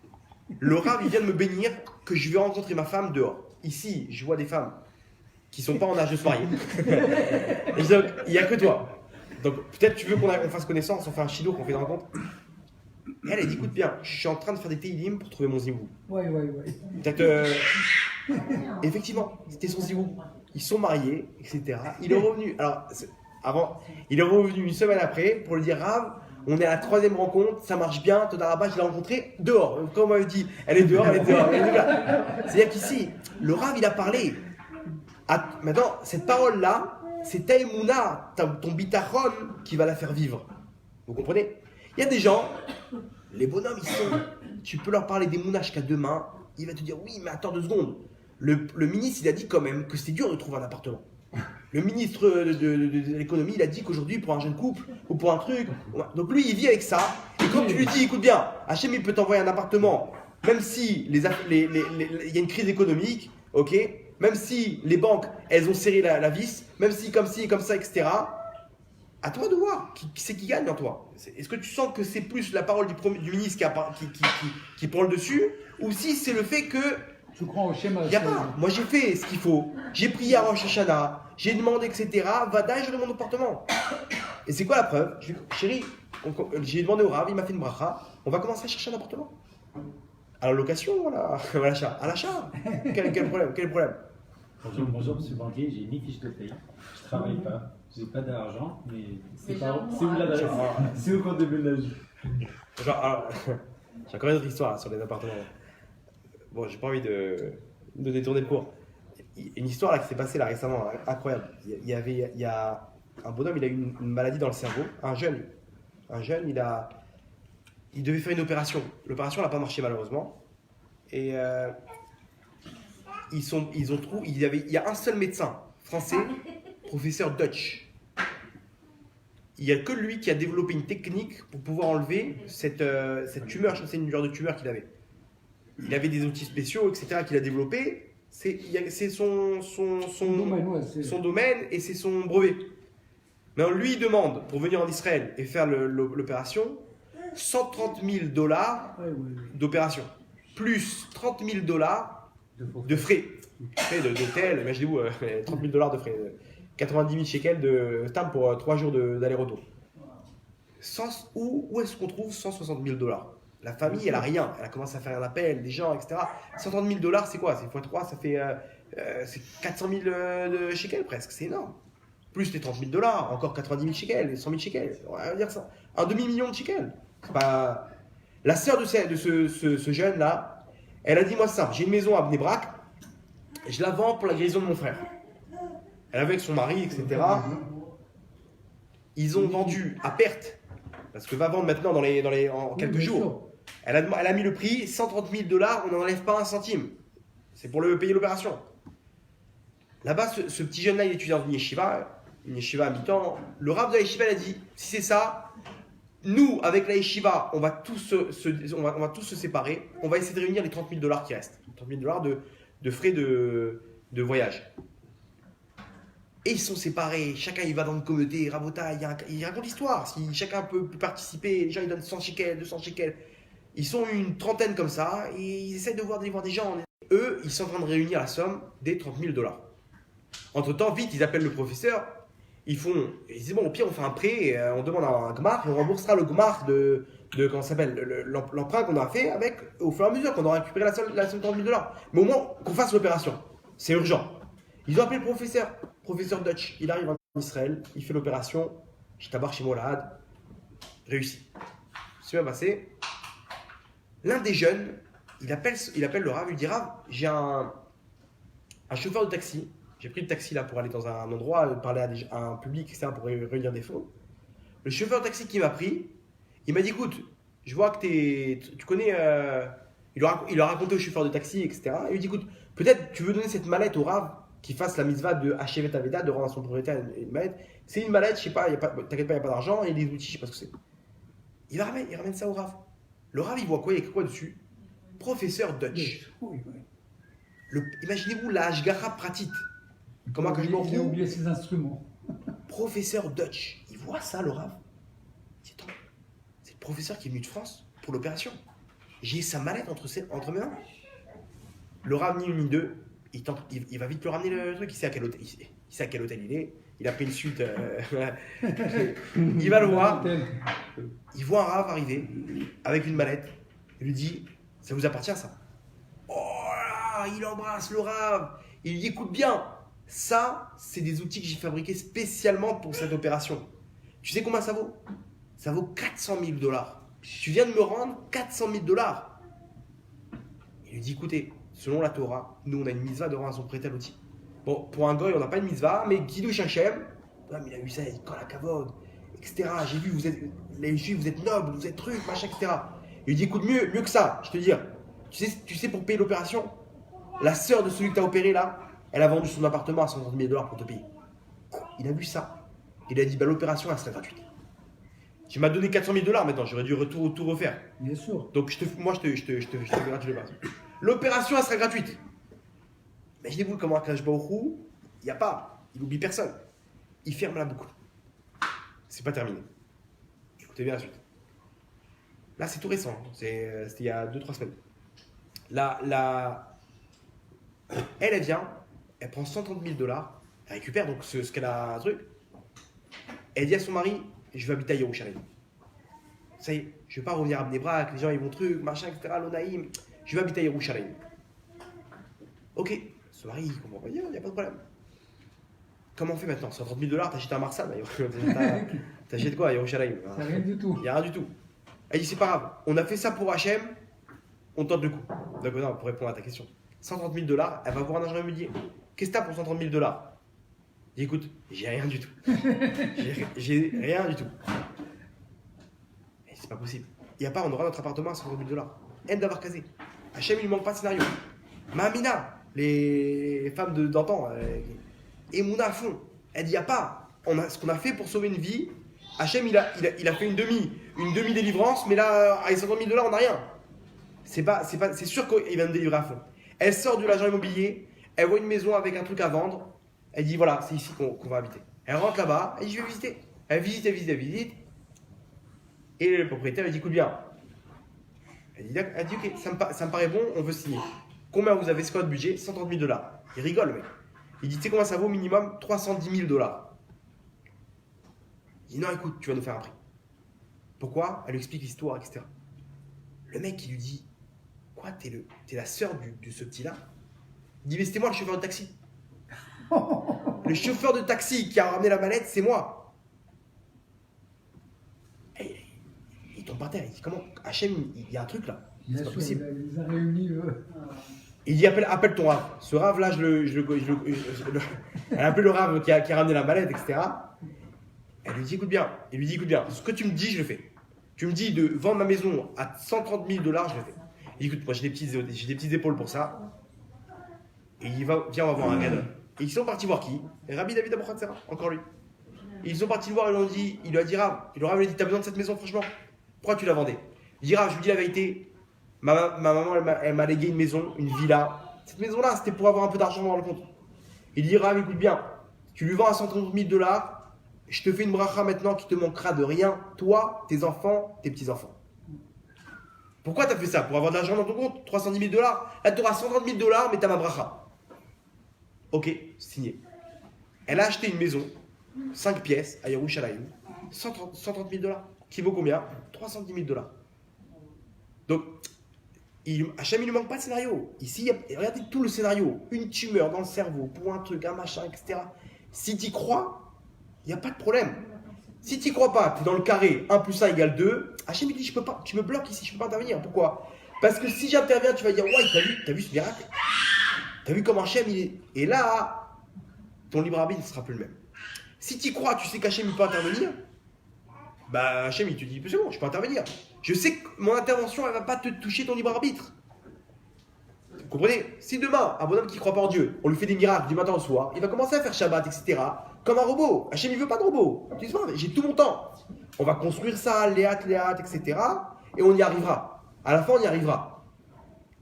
Le Rav, il vient de me bénir que je vais rencontrer ma femme dehors. Ici, je vois des femmes qui sont pas en âge de se marier. Et donc, il n'y a que toi. Donc, peut-être tu veux qu'on fasse connaissance, on fait un chido, qu'on fait une rencontre. Et elle dit, écoute bien, je suis en train de faire des télim pour trouver mon zimou. Ouais. Peut-être. Effectivement, c'était son zimou. Ils sont mariés, etc. Il est revenu. Alors, il est revenu une semaine après pour lui dire, Rav, on est à la 3e rencontre, ça marche bien, Todarabah, je l'ai rencontrée dehors. Comme on m'avait dit, elle est dehors. C'est-à-dire qu'ici, le Rav, il a parlé. Maintenant, cette parole-là, c'est ta émouna, ton bitachon qui va la faire vivre. Vous comprenez? Il y a des gens, les bonhommes, tu peux leur parler d'émouna jusqu'à demain, il va te dire, oui, mais attends 2 secondes. Le ministre, il a dit quand même que c'était dur de trouver un appartement. Le ministre de l'économie, il a dit qu'aujourd'hui, pour un jeune couple ou pour un truc, donc lui, il vit avec ça. Et comme tu lui dis, écoute bien, Hachem, il peut t'envoyer un appartement, même si il y a une crise économique, ok, même si les banques, elles ont serré la vis, même si comme ci, comme ça, etc. À toi de voir qui c'est qui gagne en toi. Est-ce que tu sens que c'est plus la parole du ministre qui prend le dessus, ou si c'est le fait que Je crois au schéma. il n'y a pas. Moi j'ai fait ce qu'il faut. J'ai prié à Rosh Hashanah, j'ai demandé, etc. Vadaï, j'aurai mon appartement. Et c'est quoi la preuve? Chérie, j'ai demandé au Rav, il m'a fait une bracha. On va commencer à chercher un appartement. À la location ou à l'achat? À l'achat. Quel problème? Quel problème? Bonjour, monsieur le banquier, j'ai ni fiche de paye, je travaille pas, j'ai pas d'argent, mais c'est où l'adresse? C'est où qu'on déménage? Genre, alors, j'ai encore une autre histoire là, sur les appartements. Bon, j'ai pas envie de détourner le cours. Une histoire là qui s'est passée là récemment, incroyable. Il y a un bonhomme, il a eu une maladie dans le cerveau. Un jeune, il devait faire une opération. L'opération n'a pas marché malheureusement. Et il y a un seul médecin français, professeur Dutch. Il n'y a que lui qui a développé une technique pour pouvoir enlever cette tumeur. Je sais, c'est une genre de tumeur qu'il avait. Il avait des outils spéciaux, etc., qu'il a développés. C'est son domaine, ouais, son domaine et c'est son brevet. Mais on lui demande, pour venir en Israël et faire l'opération, $130 000 d'opération, plus $30 000 de frais. Frais d'hôtel, imaginez-vous, $30 000 de frais. 90 000 shekels de stamp pour 3 jours d'aller-retour. Où est-ce qu'on trouve $160 000? La famille, elle a rien. Elle a commencé à faire un appel, des gens, etc. $130 000, c'est quoi? C'est x3, ça fait c'est 400 000 de shekels presque. C'est énorme. Plus les $30 000, encore 90 000 shekels, 100 000 shekels. On va dire ça. Un demi-million de shekels. C'est pas... La sœur de ce jeune-là, elle a dit, moi ça, j'ai une maison à Bnei Brak, je la vends pour la guérison de mon frère. Elle avec son mari, etc. Ils ont vendu à perte, parce que va vendre maintenant en quelques jours. Elle a mis le prix, $130 000, on n'en enlève pas un centime. C'est pour payer l'opération. Là-bas, ce petit jeune-là, il étudie dans une yeshiva à mi-temps. Le rav de la yeshiva, il a dit, si c'est ça, nous, avec la yeshiva, on va tous se séparer. On va essayer de réunir les $30 000 qui restent. $30 000 de frais de voyage. Et ils sont séparés, chacun il va dans une communauté, Rabota, il raconte l'histoire. Si chacun peut participer, les gens ils donnent 100 shekels, 200 shekels. Ils sont une trentaine comme ça, et ils essaient d'aller voir des gens. Eux, ils sont en train de réunir la somme des $30 000. Entre temps, vite, ils appellent le professeur, ils disent bon, au pire, on fait un prêt, on demande un gmar, et on remboursera le gmar de comment ça s'appelle, l'emprunt qu'on a fait avec, au fur et à mesure qu'on aura récupéré la somme de $30 000. Mais au moins, qu'on fasse l'opération. C'est urgent. Ils ont appelé le professeur Dutch. Il arrive en Israël, il fait l'opération, je tabarre chez Molad, réussi. C'est bien passé. L'un des jeunes, il appelle le Rav, il lui dit Rav, j'ai un chauffeur de taxi. J'ai pris le taxi là pour aller dans un endroit, parler à un public, etc., pour réunir des fonds. Le chauffeur de taxi qui m'a pris, il m'a dit écoute, je vois que tu connais. Il a raconté au chauffeur de taxi, etc. Il lui dit écoute, peut-être tu veux donner cette mallette au Rav qui fasse la mitzvah de Hachevet Aveda, de rendre à son propriétaire une mallette. C'est une mallette, je sais pas, t'inquiète pas, il n'y a pas d'argent, et des outils, je sais pas ce que c'est. Il ramène ça au Rav. Le Rav, il voit quoi? Il y a écrit quoi dessus? Professeur Dutch. Imaginez-vous la Hashgacha pratique. Comment que je m'en Il a oublié ses instruments. Professeur Dutch. Il voit ça, le Rav. Il dit attends, c'est le professeur qui est venu de France pour l'opération. J'ai sa mallette entre mes mains. Le Rav, ni une ni deux. Il va vite le ramener le truc. Il sait à quel hôtel il est. Il a pris une suite. Il va le voir. Il voit un Rav arriver avec une mallette. Il lui dit ça vous appartient ça? Oh là, il embrasse le Rav. Il lui dit écoute bien, ça c'est des outils que j'ai fabriqués spécialement pour cette opération. Tu sais combien ça vaut? Ça vaut $400 000. Tu viens de me rendre $400 000. Il lui dit écoutez, selon la Torah, nous on a une mitzvah de rendre à son prêteur l'outil. Bon, pour un goy, on n'a pas une mitzvah, mais Kiddush Hashem, il a vu ça, il colle la kavod, etc. J'ai vu, les juifs, vous êtes nobles, vous êtes trucs, machin, etc. Il lui dit écoute, mieux que ça, je te dis, tu sais pour payer l'opération, la sœur de celui que tu as opéré là, elle a vendu son appartement à $130 000 pour te payer. Il a vu ça. Il a dit l'opération, elle serait gratuite. Tu m'as donné $400 000 maintenant, j'aurais dû tout refaire. Bien sûr. Donc je te fais gratuit l'opération. L'opération, elle sera gratuite. Imaginez-vous comment un Kadosh Baruch Hu, il n'y a pas, il n'oublie personne. Il ferme la boucle. c'est pas terminé. Écoutez bien la suite. Là, c'est tout récent. C'était il y a 2-3 semaines. Elle vient, elle prend 130 000 $, elle récupère donc ce qu'elle a un truc. Elle dit à son mari, je vais habiter à Yerushalayim. Ça y est, je ne vais pas revenir à Bnei Brak, les gens ils vont truc, machin, etc. L'Onaïm, je vais habiter à Yerushalayim. Ok, son mari il comprend pas dire, il n'y a pas de problème. Comment on fait maintenant? 130 000 $, t'achètes un Marsan, t'achètes quoi à Yerushalayim? C'est rien du tout. Il n'y a rien du tout. Elle dit c'est pas grave, on a fait ça pour Hachem, on tente le coup. Donc non, pour répondre à ta question. 130 000 $, elle va voir un agent immobilier. Qu'est-ce que t'as pour 130 000 $? Il dit écoute, j'ai rien du tout. J'ai rien du tout. Mais c'est pas possible. Il n'y a pas, on aura notre appartement à 130 000 $. Elle d'avoir casé. Hachem, il ne manque pas de scénario. Mahamina, les femmes d'antan, et Mouna à fond. Elle dit il n'y a pas. Ce qu'on a fait pour sauver une vie, Hachem, il a fait une demi-délivrance, mais là, avec 130 000 $, on n'a rien. C'est sûr qu'il va me délivrer à fond. Elle sort de l'agent immobilier, elle voit une maison avec un truc à vendre, elle dit voilà, c'est ici qu'on va habiter. Elle rentre là-bas, elle dit je vais visiter. Elle visite. Et le propriétaire il dit écoute bien. Elle dit ok, ça me paraît bon, on veut signer. Combien vous avez, c'est quoi votre budget? 130 000 $. Il rigole, mec. Il dit tu sais combien ça vaut minimum? 310 000 $. Il dit non, écoute, tu vas nous faire un prix. Pourquoi? Elle lui explique l'histoire, etc. Le mec, il lui dit quoi, t'es la sœur de ce petit-là? Il dit mais c'était moi le chauffeur de taxi. Le chauffeur de taxi qui a ramené la mallette, c'est moi. Et il tombe par terre, il dit comment? Hachem, il y a un truc là. C'est pas possible. Il les a réunis. Il dit appelle ton rave. Ce rave là, elle appelle le rave qui a ramené la mallette, etc. Elle lui dit écoute bien. Il lui dit écoute bien, ce que tu me dis, je le fais. Tu me dis de vendre ma maison à 130 000 $, je le fais. Il dit écoute, moi j'ai des petites épaules pour ça. Et il va, viens, on va voir un gars. Et ils sont partis voir qui? Rabbi David Abu Hatzera, encore lui. Et ils sont partis le voir et il lui a dit Rav, le Rav lui a dit t'as besoin de cette maison franchement? Pourquoi tu la vendais? Il dit Rav, je lui dis la vérité, ma maman elle m'a légué une maison, une villa. Cette maison là c'était pour avoir un peu d'argent dans le compte. Il dit Rav, écoute bien, tu lui vends à 130 000 $, je te fais une bracha maintenant qui te manquera de rien, toi, tes enfants, tes petits-enfants. Pourquoi t'as fait ça? Pour avoir de l'argent dans ton compte? 310 000 $? Là tu auras 130 000 $, mais t'as ma bracha. Ok, signé. Elle a acheté une maison, 5 pièces, à Yerushalayim, 130 000 $, qui vaut combien? 310 000 $. Donc, Hachem, il ne manque pas de scénario. Ici, regardez tout le scénario. Une tumeur dans le cerveau, pour un truc, un machin, etc. Si tu y crois, il n'y a pas de problème. Si tu n'y crois pas, tu es dans le carré, 1 plus 1 égale 2, Hachem, il dit, je peux pas, tu me bloques ici, je ne peux pas intervenir. Pourquoi? Parce que si j'interviens, tu vas dire, ouais, t'as vu ce miracle? T'as vu comment Hachem il est? Et là, ton libre arbitre ne sera plus le même. Si tu crois, tu sais qu'Hachem il peut intervenir, bah Hachem il te dit c'est bon, je peux intervenir. Je sais que mon intervention elle va pas te toucher ton libre arbitre. Vous comprenez? Si demain, un bonhomme qui ne croit pas en Dieu, on lui fait des miracles du matin au soir, il va commencer à faire Shabbat, etc. Comme un robot. Hachem il veut pas de robot. Tu dis j'ai tout mon temps. On va construire ça, léat, etc. Et on y arrivera. À la fin on y arrivera.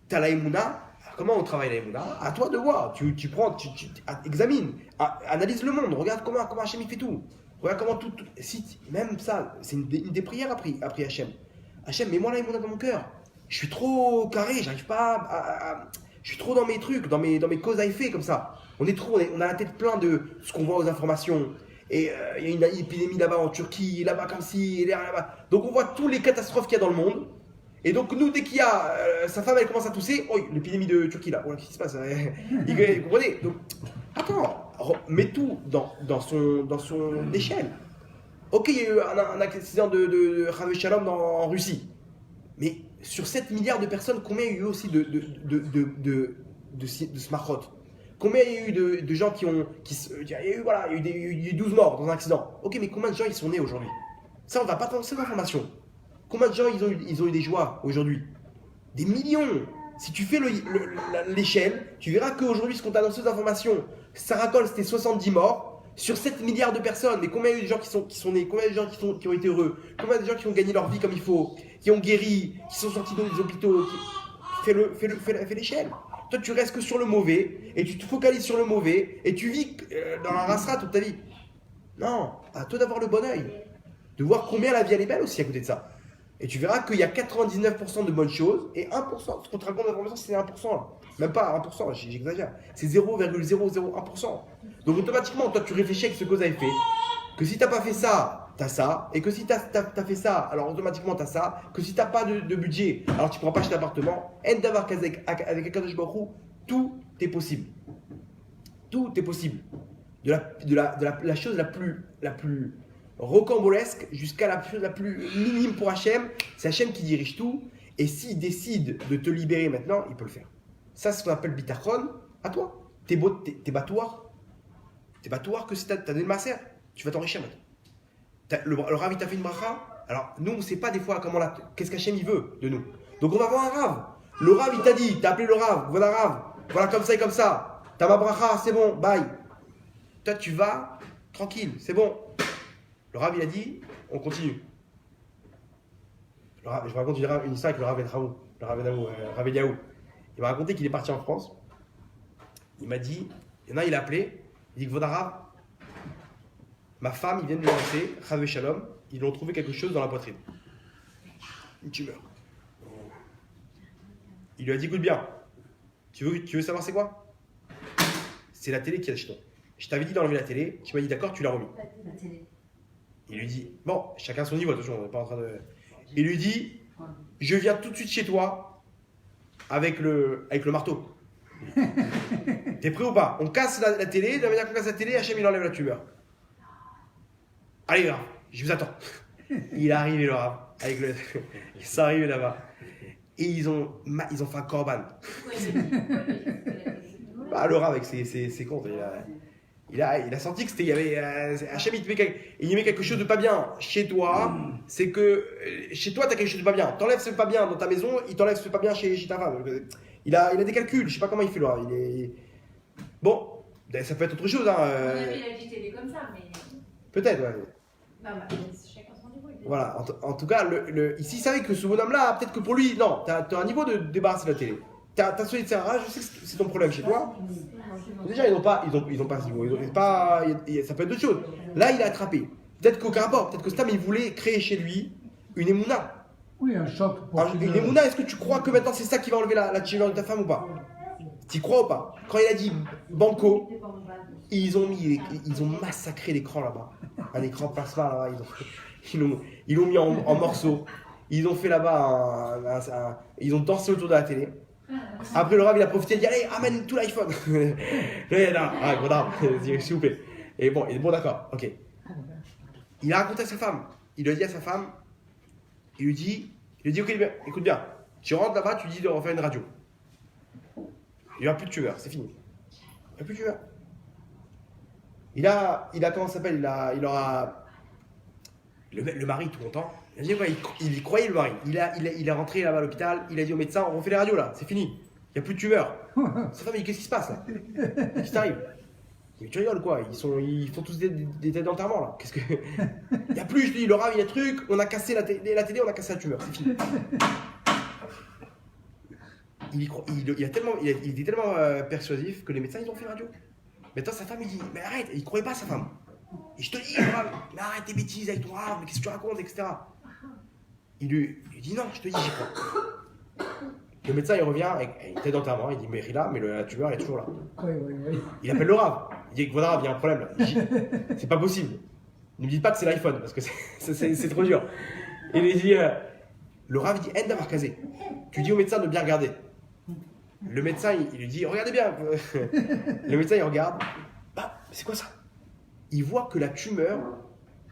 T'as la Emouna. Comment on travaille la Emouna? À toi de voir. Tu prends, examine, analyse le monde. Regarde comment Hachem il fait tout. Regarde comment tout même ça, c'est une des prières après Hachem. Hachem, mets-moi la Emouna dans mon cœur. Je suis trop carré, j'arrive pas je suis trop dans mes trucs, dans mes causes à effet comme ça. On a la tête plein de ce qu'on voit aux informations. Et il y a une épidémie là-bas en Turquie, là-bas comme ci, et là-bas. Donc on voit toutes les catastrophes qu'il y a dans le monde. Et donc nous, dès qu'il y a sa femme, elle commence à tousser. Oh, l'épidémie de Turquie là. Oh, qu'est-ce qui se passe? Vous comprenez? Donc, attends, mets tout dans son échelle. Ok, il y a eu un accident de Chave Shalom en Russie. Mais sur 7 milliards de personnes, combien il y a eu aussi de smarot? Combien il y a eu de gens il y a eu 12 morts dans un accident. Ok, mais combien de gens ils sont nés aujourd'hui? Ça, on ne va pas prendre cette information. Combien de gens ils ont eu des joies aujourd'hui? Des millions. Si tu fais l'échelle, tu verras qu'aujourd'hui, ce qu'on t'a annoncé aux informations, Sarah Cole, c'était 70 morts. Sur 7 milliards de personnes, mais combien il y a eu de gens qui sont nés? Combien il y a de gens qui ont été heureux? Combien de gens qui ont gagné leur vie comme il faut? Qui ont guéri? Qui sont sortis des hôpitaux? Fais l'échelle. Toi, tu restes que sur le mauvais, et tu te focalises sur le mauvais, et tu vis dans la rasera toute ta vie. Non, à toi d'avoir le bon œil. de voir combien la vie elle est belle aussi à côté de ça. Et tu verras qu'il y a 99% de bonnes choses et 1%. Ce qu'on te raconte d'information, c'est 1%. Là. Même pas 1%, j'exagère. C'est 0,001%. Donc automatiquement, toi tu réfléchis avec ce que vous avez fait. Que si t'as pas fait ça, t'as ça. Et que si t'as fait ça, alors automatiquement t'as ça. Que si t'as pas de budget, alors tu pourras pas acheter d'appartement. Et d'avoir avec Akadosh Baruch Hu, tout est possible. Tout est possible. De la chose la plus rocambolesque jusqu'à la chose la plus minime pour Hachem, c'est Hachem qui dirige tout. Et s'il décide de te libérer maintenant, il peut le faire. Ça, c'est ce qu'on appelle bitachon. À toi. T'es batouar. T'es batouar que si t'as donné le masser, tu vas t'enrichir maintenant. Le Rav, il t'a fait une bracha. Alors, nous, on ne sait pas des fois qu'est-ce qu'Hachem il veut de nous. Donc, on va voir un Rav. Le Rav, il t'a dit, t'as appelé le Rav. Voilà Rav. Voilà comme ça et comme ça. T'as ma bracha, c'est bon, bye. Toi, tu vas tranquille, c'est bon. Le Rav, il a dit, on continue. Je vous raconte une histoire avec le Rav Edraou, le Rav Eliaou. Il m'a raconté qu'il est parti en France. Il m'a dit, il y en a, il a appelé. Il dit que voilà Rav, ma femme, ils viennent de lui lancer, Rav et Shalom, ils lui ont trouvé quelque chose dans la poitrine. Une tumeur. Il lui a dit, écoute bien, tu veux savoir c'est quoi? C'est la télé qui a chez toi. Je t'avais dit d'enlever la télé, tu m'as dit d'accord, tu l'as remis. La télé. Il lui dit, bon, chacun son niveau, attention, on n'est pas en train de... Il lui dit, je viens tout de suite chez toi avec le marteau. T'es prêt ou pas? On casse la télé, de la manière qu'on casse la télé, Hachem il enlève la tumeur. Allez, Rav, je vous attends. Il est arrivé le Rav, ils sont arrivés là-bas. Et ils ont fait un korban. Bah, le Rav avec ses comptes, il a senti que c'était, il y avait Hachem il met quelque chose de pas bien chez toi. C'est que chez toi t'as quelque chose de pas bien. T'enlèves ce pas bien dans ta maison, il t'enlève ce pas bien chez ta femme. Il a des calculs, je sais pas comment il fait le Rav. Bon, ça peut être autre chose. Hein. Il a dit télé comme ça, mais. Peut-être, ouais. Non, bah, chacun son niveau. Voilà, en tout cas, ici, il savait que ce bonhomme-là, peut-être que pour lui, non, t'as un niveau de débarrasser de la télé. T'as soigné de Sarah, je sais que c'est ton problème chez toi. Déjà, ils n'ont pas ce niveau. Ça peut être d'autres choses. Là, il a attrapé. Peut-être qu'aucun rapport, peut-être que Stam, il voulait créer chez lui une émouna. Oui, un choc. Une émouna, est-ce que tu crois que maintenant c'est ça qui va enlever la tumeur de ta femme ou pas? Tu crois ou pas? Quand il a dit banco, ils ont massacré l'écran là-bas. Un écran plasma là-bas. Ils l'ont mis en morceaux. Ils ont fait là-bas ils ont dansé autour de la télé. Après le Rav il a profité, il a dit allez amène tout l'iPhone. S'il vous plaît. Et bon d'accord, ok. Il a raconté à sa femme. Il lui a dit à sa femme, il lui dit ok écoute bien, tu rentres là-bas, tu dis de refaire une radio. Il n'y aura plus de tueur, c'est fini. Il n'y a plus de tueur. Il a comment ça s'appelle, il aura le mari tout content. Il y croyait le mari. Il est rentré là-bas à l'hôpital, il a dit au médecin on refait les radios là, c'est fini. Il n'y a plus de tumeur. Sa femme il dit qu'est-ce qui se passe là? Qu'est-ce qui t'arrive? Mais tu rigoles quoi? Ils font tous des têtes d'enterrement là. Qu'est-ce que. Il n'y a plus, je dis, le Rav il y a truc, on a cassé la télé, on a cassé la tumeur, c'est fini. Il était tellement persuasif que les médecins ils ont fait une radio. Maintenant sa femme il dit mais arrête, il croyait pas à sa femme. Et je te dis, mais arrête tes bêtises avec ton Rav, mais qu'est-ce que tu racontes, etc. Il lui dit non, je te dis, j'y crois. Le médecin il revient avec une tête d'enterrement, il dit mais Rila, mais la tumeur elle est toujours là. Oui. Il appelle le Rav, il dit voilà Rav, il y a un problème là. Il dit, c'est pas possible. Ne me dites pas que c'est l'iPhone parce que c'est trop dur. Et il dit, le Rav il dit en d'avoir casé. Tu dis au médecin de bien regarder. Le médecin il lui dit regardez bien. Le médecin il regarde, bah c'est quoi ça? Il voit que la tumeur,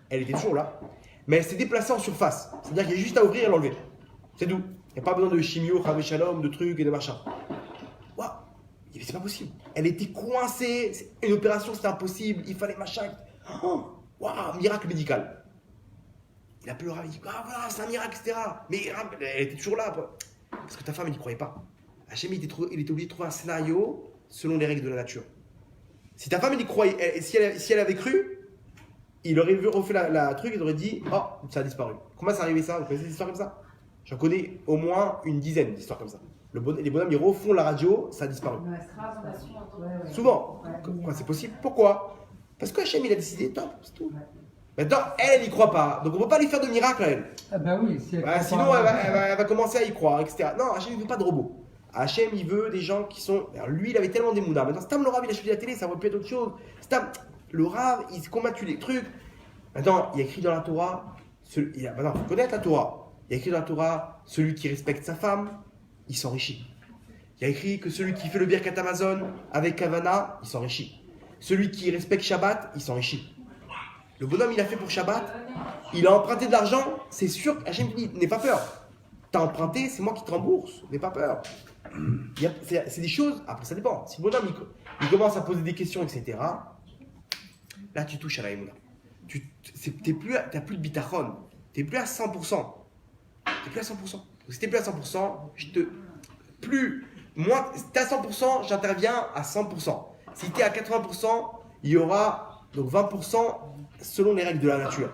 elle était toujours là, mais elle s'est déplacée en surface. C'est-à-dire qu'il y a juste à ouvrir et l'enlever. C'est tout. Il n'y a pas besoin de chimio, Rav Shalom, de trucs et de machins. Waouh, c'est pas possible. Elle était coincée, une opération c'était impossible, il fallait machin. Waouh, miracle médical. Il appelle le Rav, il dit ah voilà, c'est un miracle, etc. Mais elle était toujours là. Parce que ta femme, elle n'y croyait pas. Hachem, il était obligé de trouver un scénario selon les règles de la nature. Si ta femme, elle y croyait, si elle avait cru, il aurait refait la truc, il aurait dit oh, ça a disparu. Comment ça arrivé ça? Vous connaissez des histoires comme ça? J'en connais au moins une dizaine d'histoires comme ça. Les bonhommes, ils refont la radio, ça a disparu. Souvent. Quoi, c'est possible? Pourquoi? Parce que Hachem, il a décidé, top, c'est tout. Maintenant, elle n'y croit pas. Donc on ne peut pas lui faire de miracle à elle. Ah ben oui, si elle Bah, croit sinon, pas- elle va commencer à y croire, etc. Non, Hachem, il ne veut pas de robots. Hachem, il veut des gens qui sont. Alors, lui, il avait tellement des mounas. Maintenant, Stam, le Rav, il a choisi la télé, ça aurait pu être autre chose. Stam, le Rav, il s'est combattu des trucs. Maintenant, il y a écrit dans la Torah. Maintenant, il faut connaître la Torah. Il y a écrit dans la Torah celui qui respecte sa femme, il s'enrichit. Il y a écrit que celui qui fait le Birkat Amazon avec Kavana, il s'enrichit. Celui qui respecte Shabbat, il s'enrichit. Le bonhomme, il a fait pour Shabbat. Il a emprunté de l'argent, c'est sûr qu'Hachem dit, n'aie pas peur. T'as emprunté, c'est moi qui te rembourse, n'aie pas peur. C'est des choses, après ça dépend. Si le bonhomme il commence à poser des questions, etc., là tu touches à la Emouna. T'as plus de bitachon, t'es plus à 100%. T'es plus à 100%. Donc, si t'es plus à 100%, moi, si t'es à 100%, j'interviens à 100%. Si t'es à 80%, il y aura donc 20% selon les règles de la nature.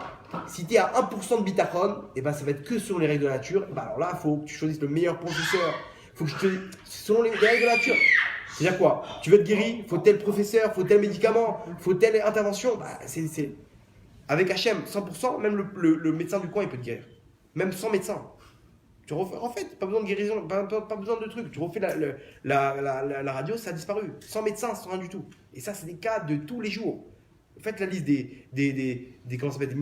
Si tu es à 1% de bitachon, et ben ça va être que selon les règles de la nature. Et ben alors là, il faut que tu choisisses le meilleur professeur. Faut que selon les règles de la nature. C'est-à-dire quoi? Tu veux être guéri, faut tel professeur, faut tel médicament, faut telle intervention. Bah, avec Hachem, 100%, même le médecin du coin, il peut te guérir. Même sans médecin. En fait, pas besoin de guérison, pas besoin de trucs. Tu refais la radio, ça a disparu. Sans médecin, sans rien du tout. Et ça, c'est des cas de tous les jours. Faites la liste comment ça s'appelle, des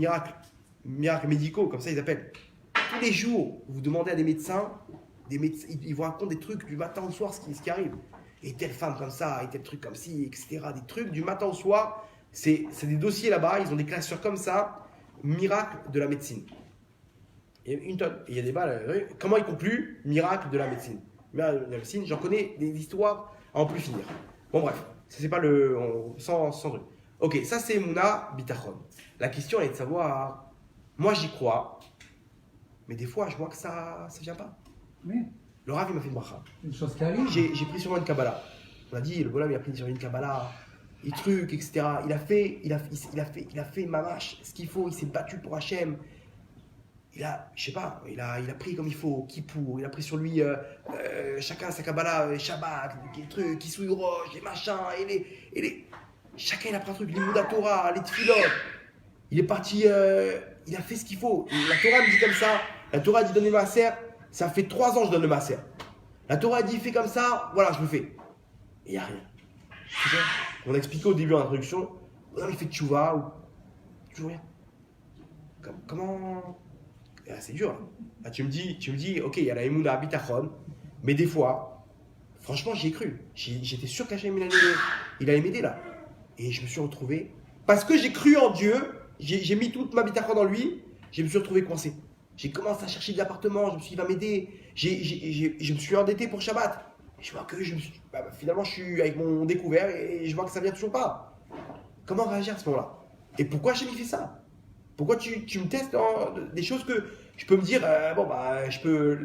miracles médicaux, comme ça ils appellent. Tous les jours, vous demandez à des médecins, ils vous racontent des trucs du matin au soir, ce qui arrive. Et telle femme comme ça, et tel truc comme ci, etc. Des trucs du matin au soir, c'est des dossiers là-bas, ils ont des classeurs comme ça, miracle de la médecine. Il y a une tonne. Et il y a des balles. Comment ils concluent? Miracle de la médecine. Miracle de la médecine, j'en connais des histoires à en plus finir. Bon bref, ça c'est pas sans truc. Ok, ça c'est Mouna Bitachon. La question est de savoir, moi j'y crois, mais des fois je vois que ça vient pas. Oui, Le Rav il m'a fait une bracha. une chose qui arrive. J'ai pris sur moi une Kabbalah. On a dit, le bonhomme il a pris sur une Kabbalah, des trucs, etc. Il a fait mamash, ce qu'il faut, il s'est battu pour Hachem. Il a pris comme il faut, Kippour, il a pris sur lui chacun sa Kabbalah, Shabbat, les trucs, Kissouy Roche, les machins, chacun il a pris un truc, les Mouda Torah, les Tfilot. Il est parti, il a fait ce qu'il faut. La Torah me dit comme ça, la Torah dit donner le maaser, ça fait 3 ans que je donne le maaser. La Torah dit fais comme ça, voilà, je le fais. Et il n'y a rien. On a expliqué au début en introduction, il fait tchouva ou toujours rien. Comment. C'est dur. Là, tu me dis, ok, il y a la Emouna Bitachon, mais des fois, franchement, j'y ai cru. J'étais sûr qu'Hachem il allait m'aider là. Et je me suis retrouvé, parce que j'ai cru en Dieu, j'ai mis toute ma Bitachon dans lui, je me suis retrouvé coincé. J'ai commencé à chercher des appartements, je me suis dit, il va m'aider. Je me suis endetté pour Shabbat. Et je vois que finalement, je suis avec mon découvert et je vois que ça vient toujours pas. Comment réagir à ce moment-là? Et pourquoi Hachem fait ça? Pourquoi tu me testes dans des choses que je peux me dire, je peux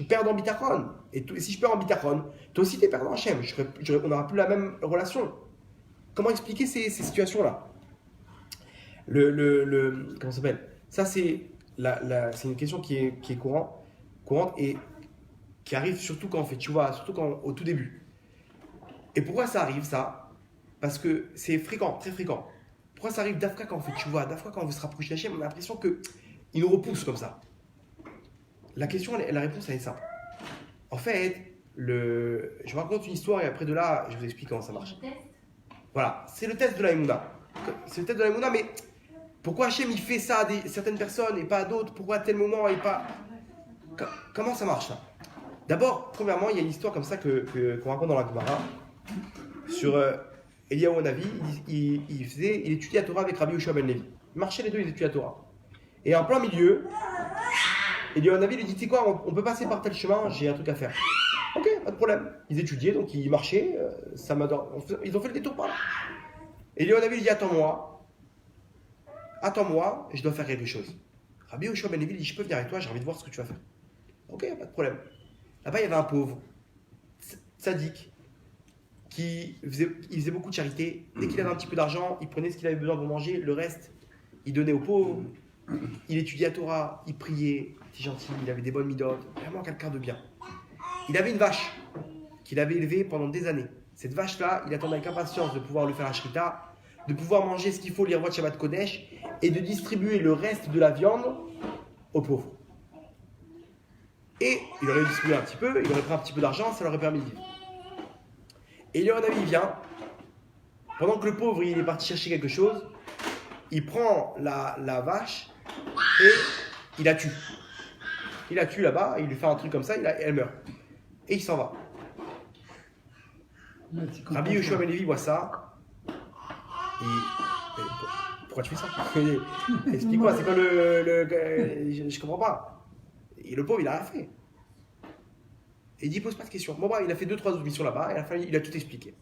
perdre en bitachon. Et si je perds en bitachon, toi aussi tu es perdant en Hachem. On n'aura plus la même relation. Comment expliquer ces situations-là? Comment ça s'appelle? Ça, c'est une question qui est courante et qui arrive surtout quand on fait tchouva, surtout au tout début. Et pourquoi ça arrive, ça? Parce que c'est fréquent, très fréquent. Pourquoi ça arrive d'Afrique quand on fait tchouva, d'Afrique quand on veut se rapprocher d'Hachem, on a l'impression qu'il nous repousse comme ça. La réponse elle est simple. En fait, je vous raconte une histoire et après de là, je vous explique comment ça marche. Voilà, c'est le test de la Emouna. C'est le test de la Emouna, mais pourquoi Hachem il fait ça à certaines personnes et pas à d'autres? Pourquoi à tel moment et pas... Comment ça marche ça? D'abord, premièrement, il y a une histoire comme ça qu'on raconte dans la Gemara sur... Eliyahu Hanavi, il étudiait la Torah avec Rabbi Yoshua ben Levi. Ils marchaient les deux, ils étudiaient la Torah. Et en plein milieu, Eliyahu Hanavi lui dit, tu sais quoi, on peut passer par tel chemin, j'ai un truc à faire. Ok, pas de problème. Ils étudiaient, donc ils marchaient, ils ont fait le détour par là. Eliyahu Hanavi lui dit, attends-moi, je dois faire quelque chose. Rabbi Yoshua ben Levi lui dit, je peux venir avec toi, j'ai envie de voir ce que tu vas faire. Ok, pas de problème. Là-bas, il y avait un pauvre, tzaddik, il faisait beaucoup de charité. Dès qu'il avait un petit peu d'argent, il prenait ce qu'il avait besoin pour manger, le reste, il donnait aux pauvres. Il étudiait la Torah, il priait, il était gentil, il avait des bonnes midotes, vraiment quelqu'un de bien. Il avait une vache qu'il avait élevée pendant des années. Cette vache-là, il attendait avec impatience de pouvoir lui faire la shrita, de pouvoir manger ce qu'il faut, l'irvot Shabbat Kodesh, et de distribuer le reste de la viande aux pauvres. Et il aurait distribué un petit peu, il aurait pris un petit peu d'argent, ça leur aurait permis de vivre. Et il y a un ami, il vient, pendant que le pauvre il est parti chercher quelque chose, il prend la vache et il la tue. Il la tue là-bas, il lui fait un truc comme ça, elle meurt. Et il s'en va. Là, tu comprends Rabbi Yoshua pas. Ben Levi voit ça. Mais pourquoi tu fais ça? Explique-moi, c'est quoi je comprends pas. Et le pauvre, il a rien fait. Et il dit, pose pas de questions. Bon, bah, il a fait 2-3 autres missions là-bas, et à la fin, il a tout expliqué.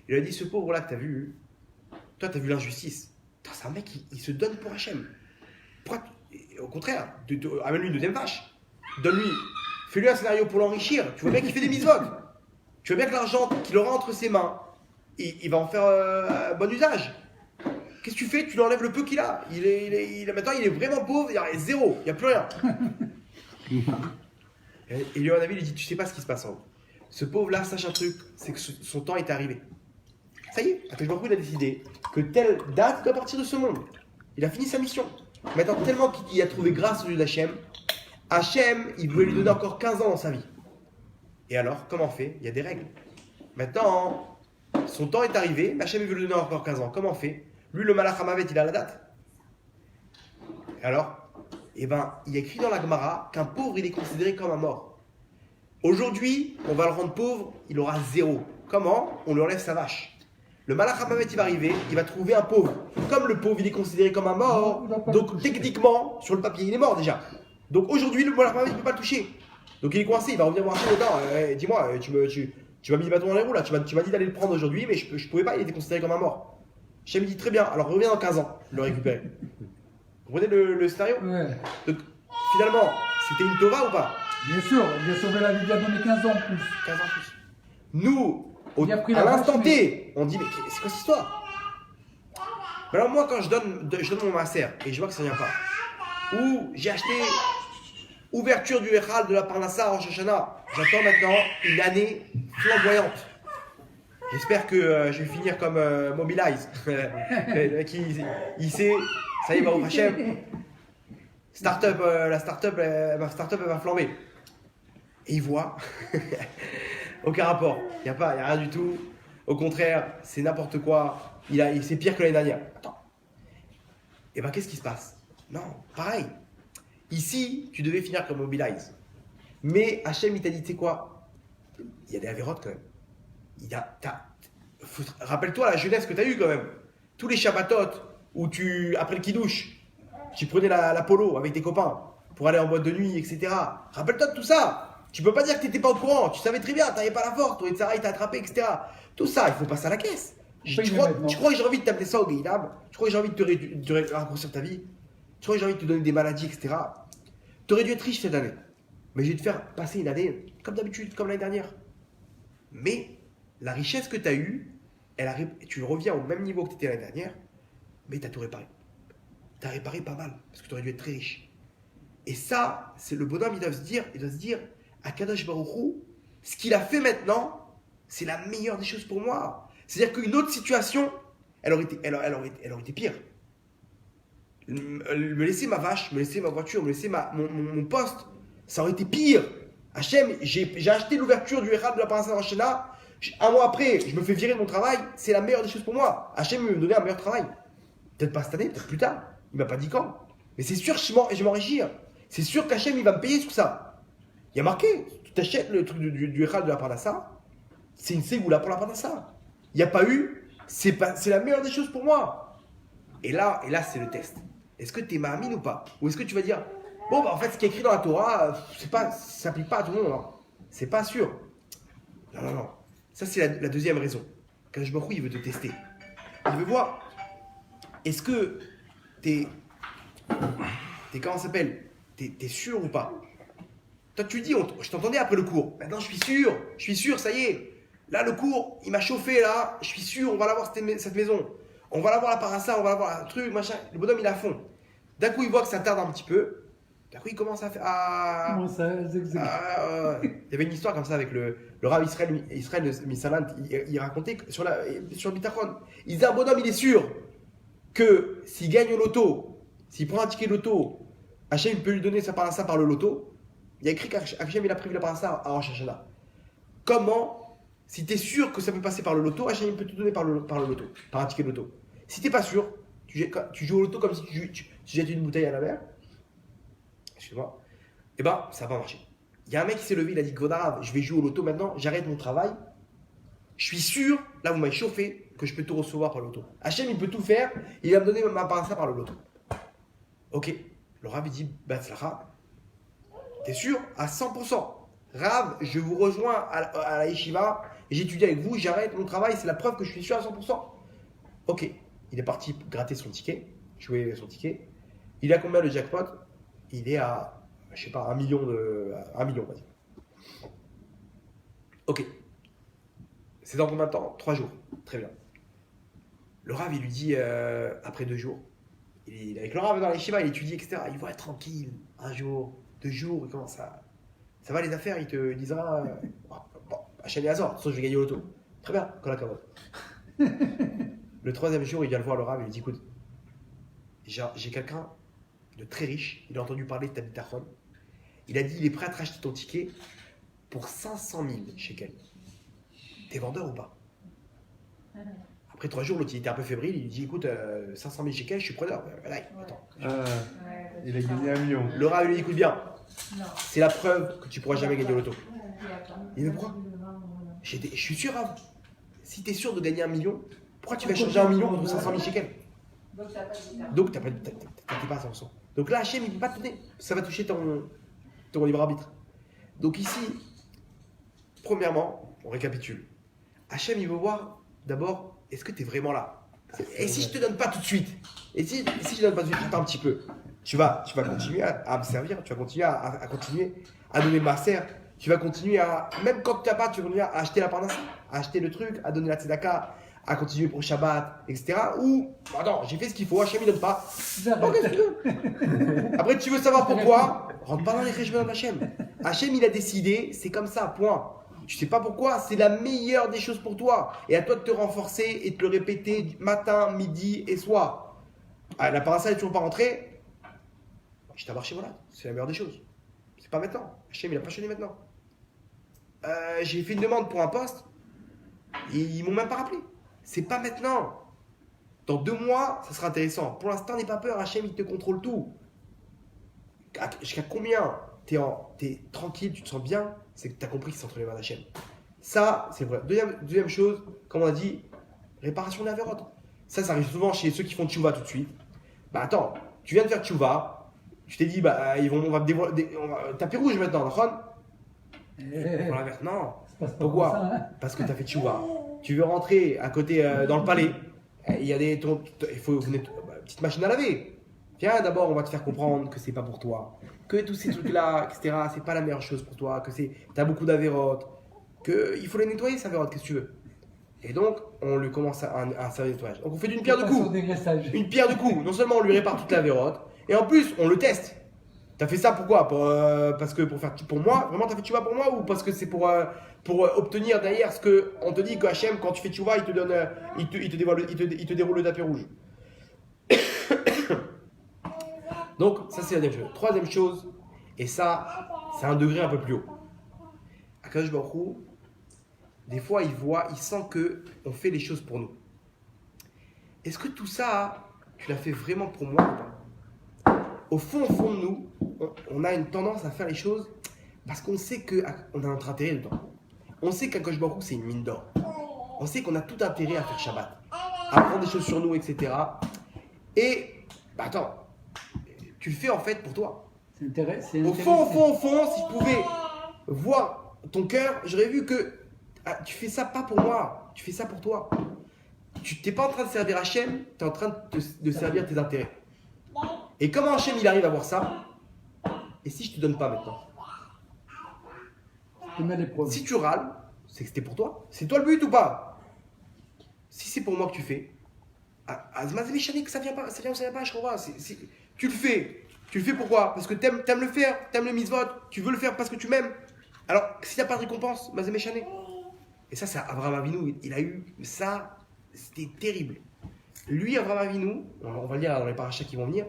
Il a dit, ce pauvre-là que t'as vu, toi, t'as vu l'injustice. Putain, c'est un mec, il se donne pour Hachem. Au contraire, amène-lui une deuxième vache. Donne-lui, fais-lui un scénario pour l'enrichir. Tu vois bien qu'il fait des mitzvot. Tu vois bien que l'argent qu'il aura entre ses mains, il va en faire bon usage. Qu'est-ce que tu fais? Tu lui enlèves le peu qu'il a. Maintenant, il est vraiment pauvre, il y a zéro, il n'y a plus rien. Et lui, à mon avis, il dit, tu sais pas ce qui se passe en haut. Ce pauvre-là, sache un truc, c'est que son temps est arrivé. Ça y est, Akadosh Baruch Hu, il a décidé que telle date doit partir de ce monde. Il a fini sa mission. Maintenant, tellement qu'il a trouvé grâce au Dieu d'Hachem, Hachem, il voulait lui donner encore 15 ans dans sa vie. Et alors, comment on fait? Il y a des règles. Maintenant, son temps est arrivé, mais Hachem, il veut lui donner encore 15 ans. Comment on fait? Lui, le Malach HaMavet, il a la date. Et alors, eh ben, il y a écrit dans la Gemara qu'un pauvre, il est considéré comme un mort. Aujourd'hui, on va le rendre pauvre, il aura 0. Comment? On lui enlève sa vache. Le Malach HaMavet, il va arriver, il va trouver un pauvre. Comme le pauvre, il est considéré comme un mort, donc techniquement, sur le papier, il est mort déjà. Donc aujourd'hui, le Malach HaMavet, il ne peut pas le toucher. Donc il est coincé, il va revenir voir Hachem. Dis-moi, tu m'as mis des bâtons dans les roues là, tu m'as dit d'aller le prendre aujourd'hui, mais je ne pouvais pas, il était considéré comme un mort. Hachem me dit très bien, alors reviens dans 15 ans, le récupérer. Vous comprenez le scénario? Ouais, Donc finalement, c'était une tova ou pas? bien sûr, il a sauvé la vie, il a donné 15 ans en plus. 15 ans plus. Nous, Il a pris à la l'instant vache, T, on dit mais c'est quoi cette histoire? Mais alors moi quand je donne mon masser et je vois que ça ne vient pas, ou j'ai acheté ouverture du Echal de la Parnassa en Rosh Hashanah, j'attends maintenant une année flamboyante. J'espère que je vais finir comme Mobilize. Le mec, il sait, ça y est, va au Hachem. Startup, ma startup elle va flamber. Et il voit, aucun rapport, il n'y a rien du tout. Au contraire, c'est n'importe quoi. C'est pire que l'année dernière. Attends. Et ben qu'est-ce qui se passe? Non, pareil. Ici, tu devais finir comme Mobilize. Mais Hachem, il t'a dit, tu sais quoi? Il y a des avérotes quand même. Rappelle-toi la jeunesse que tu as eue quand même. Tous les Shabbatot où après le kidouche, tu prenais la polo avec tes copains pour aller en boîte de nuit, etc. Rappelle-toi de tout ça. Tu peux pas dire que tu n'étais pas au courant. Tu savais très bien, tu n'avais pas la force. Ton Etzara, il t'a attrapé, etc. Tout ça, il faut passer à la caisse. Tu crois que j'ai envie de t'appeler ça au Gaïdam? Tu crois que j'ai envie de te raccourcir ta vie? Tu crois que j'ai envie de te donner des maladies, etc. Tu aurais dû être riche cette année. Mais je vais te faire passer une année comme d'habitude, comme l'année dernière. Mais la richesse que tu as eue, tu reviens au même niveau que tu étais l'année dernière, mais tu as tout réparé. Tu as réparé pas mal, parce que tu aurais dû être très riche. Et ça, c'est le bonhomme, il doit se dire, à Kadosh Baruch Hu, ce qu'il a fait maintenant, c'est la meilleure des choses pour moi. C'est-à-dire qu'une autre situation, elle aurait été pire. Me laisser ma vache, me laisser ma voiture, me laisser mon poste, ça aurait été pire. Hachem, j'ai acheté l'ouverture du Echad de la Parnassa Roshana. Un mois après, je me fais virer de mon travail. C'est la meilleure des choses pour moi. Hachem me donner un meilleur travail. Peut-être pas cette année, peut-être plus tard. Il m'a pas dit quand. Mais c'est sûr que je vais m'enrichir. C'est sûr qu'Hachem, il va me payer sur ça. Il y a marqué, tu achètes le truc du Echad de la Parnassa. C'est une ségoula pour la Parnassa. Il n'y a pas eu, c'est la meilleure des choses pour moi. Et là c'est le test. Est-ce que tu es ma'amine ou pas? Ou est-ce que tu vas dire, bon, bah, en fait, ce qui est écrit dans la Torah, ça s'applique pas à tout le monde. Hein. C'est pas sûr. Non. Ça, c'est la deuxième raison. Kadosh Baruch Hu, il veut te tester. Il veut voir, est-ce que t'es comment ça s'appelle? T'es sûr ou pas? Toi, tu dis, je t'entendais après le cours. Maintenant, je suis sûr, ça y est. Là, le cours, il m'a chauffé, là. Je suis sûr, on va l'avoir cette maison. On va l'avoir la Parnassa, on va l'avoir un truc, machin. Le bonhomme, il est à fond. D'un coup, il voit que ça tarde un petit peu. D'un coup, il commence à faire. Comment ça, il y avait une histoire comme ça avec le Rav Israël Misalant. Il racontait sur le Bitachon. Il disait un bonhomme, il est sûr que s'il gagne au loto S'il prend un ticket loto, Hachem peut lui donner sa parassa par le loto. Il y a écrit qu'Hachem il a prévu la parassa à Rosh Hashanah. Comment, si tu es sûr que ça peut passer par le loto, Hachem peut te donner par le loto, par un ticket loto. Si tu n'es pas sûr, tu joues au loto comme si tu jettes une bouteille à la mer. Excuse-moi. Eh ben, ça va pas marcher. Il y a un mec qui s'est levé, il a dit Godarav, je vais jouer au loto maintenant, j'arrête mon travail. Je suis sûr, là vous m'avez chauffé, que je peux tout recevoir par le loto. Hachem il peut tout faire, il va me donner ma parassa par le loto. Ok. Le Rav il dit Batzlacha, t'es sûr à 100%. Rav, je vous rejoins à la yeshiva, j'étudie avec vous, j'arrête mon travail, c'est la preuve que je suis sûr à 100%. Ok. Il est parti gratter son ticket, jouer son ticket. Il a combien le jackpot? Il est à, je sais pas, 1 million, on va dire. Ok. C'est dans combien de temps? 3 jours. Très bien. Le Rav, il lui dit, après 2 jours, il est avec le Rav dans les Shiva, il étudie, etc. Il va être tranquille. 1 jour, 2 jours, il commence à. Ça va les affaires, il te disera, bon, Hachem et Azor, sauf que je vais gagner au loto. Très bien, quand la cavote. Le 3e jour, il vient le voir le Rav, il lui dit, écoute, j'ai quelqu'un de très riche, il a entendu parler de ta bitachon. Il a dit, il est prêt à te racheter ton ticket pour 500 000 shekels. T'es vendeur ou pas? Après 3 jours, l'autre il était un peu fébrile, il lui dit écoute, 500 000 shekels, je suis preneur. Là, attends. Il a gagné 1 million. Le Rav lui dit écoute bien, Non. c'est la preuve que tu pourras jamais gagner au loto. Il dit mais pourquoi? Non. Je suis sûr, Rav. Si t'es sûr de gagner 1 million, pourquoi tu vas changer 1 million contre 500 000 shekels? Donc t'as pas de guitare. Donc t'es pas à 100%. Donc là, Hachem, il ne peut pas te donner. Ça va toucher ton libre arbitre. Donc ici, premièrement, on récapitule. Hachem, il veut voir d'abord, est-ce que tu es vraiment là? Et si je te donne pas tout de suite? Et si je te donne pas tout de suite, attends un petit peu. Tu vas continuer à me servir, tu vas continuer à continuer à donner ma serre. Tu vas continuer à, même quand tu n'as pas, tu vas continuer à acheter la parnassa, à acheter le truc, à donner la tzedaka, à continuer pour Shabbat, etc. Ou, attends, j'ai fait ce qu'il faut, Hachem il donne pas. J'arrête. Ok, tu veux. Après, tu veux savoir pourquoi? Rentre pas dans les régimes d'Hachem. Hachem, il a décidé, c'est comme ça, point. Tu sais pas pourquoi, c'est la meilleure des choses pour toi. Et à toi de te renforcer et de te le répéter matin, midi et soir. Ah, la parassa n'est toujours pas rentrée. Je t'ai chez voilà, c'est la meilleure des choses. C'est pas maintenant. Hachem, il a pas choisi maintenant. J'ai fait une demande pour un poste. Et ils m'ont même pas rappelé. C'est pas maintenant. Dans 2 mois, ça sera intéressant. Pour l'instant, n'aie pas peur. Hachem, il te contrôle tout. Jusqu'à combien t'es tranquille, tu te sens bien, c'est que tu as compris que c'est entre les mains d'Hachem. Ça, c'est vrai. Deuxième chose, comme on a dit, réparation de la vérote. Ça arrive souvent chez ceux qui font tchouva tout de suite. Bah attends, tu viens de faire tchouva, tu t'es dit, bah on va me dévoiler, taper rouge maintenant, d'accord? Pour la verte, non. Pourquoi? Ça, hein. Parce que tu as fait tchouva. Tu veux rentrer à côté dans le palais. Il y a il faut une petite machine à laver. Viens, d'abord, on va te faire comprendre que c'est pas pour toi. Que tous ces trucs-là, etc., c'est pas la meilleure chose pour toi. Que t'as beaucoup d'avérotes. Il faut les nettoyer, ces avérotes, qu'est-ce que tu veux? Et donc, on lui commence un service de nettoyage. Donc, on fait d'une pierre deux Pas sur coups. dégraissage. Une pierre deux coups. Non seulement on lui répare toute l'avérote, et en plus, on le teste. T'as fait ça pourquoi? Parce que pour moi, vraiment, t'as fait tchouva pour moi, ou parce que c'est pour obtenir derrière ce que on te dit que Hachem, quand tu fais tchouva, il te donne, il te déroule le tapis rouge. Donc, ça c'est la deuxième chose. Troisième chose, et ça, c'est un degré un peu plus haut. Akadosh Baruch Hu, des fois, il sent que on fait les choses pour nous. Est-ce que tout ça, tu l'as fait vraiment pour moi ou pas? Au fond de nous, on a une tendance à faire les choses parce qu'on sait qu'on a notre intérêt dedans. On sait qu'Akadosh Baruch Hu, c'est une mine d'or. On sait qu'on a tout intérêt à faire Shabbat, à prendre des choses sur nous, etc. Et, bah attends, tu le fais en fait pour toi. C'est intéressant. Au fond, si je pouvais voir ton cœur, j'aurais vu que tu fais ça pas pour moi, tu fais ça pour toi. Tu n'es pas en train de servir Hachem, tu es en train de servir tes intérêts. Et comment Hachem il arrive à voir ça? Et si je te donne pas maintenant? Je te mets l'épreuve. Si tu râles, c'est que c'était pour toi. C'est toi le but ou pas? Si c'est pour moi que tu fais, que ça vient pas, ça vient pas, je crois. Tu le fais pourquoi? Parce que t'aimes le faire, t'aimes le mitzvot, tu veux le faire parce que tu m'aimes. Alors, s'il n'y a pas de récompense, Mazé Chané. Et ça, c'est Avraham Avinu, il a eu ça, c'était terrible. Lui, Avraham Avinu, on va le dire dans les parachas qui vont venir,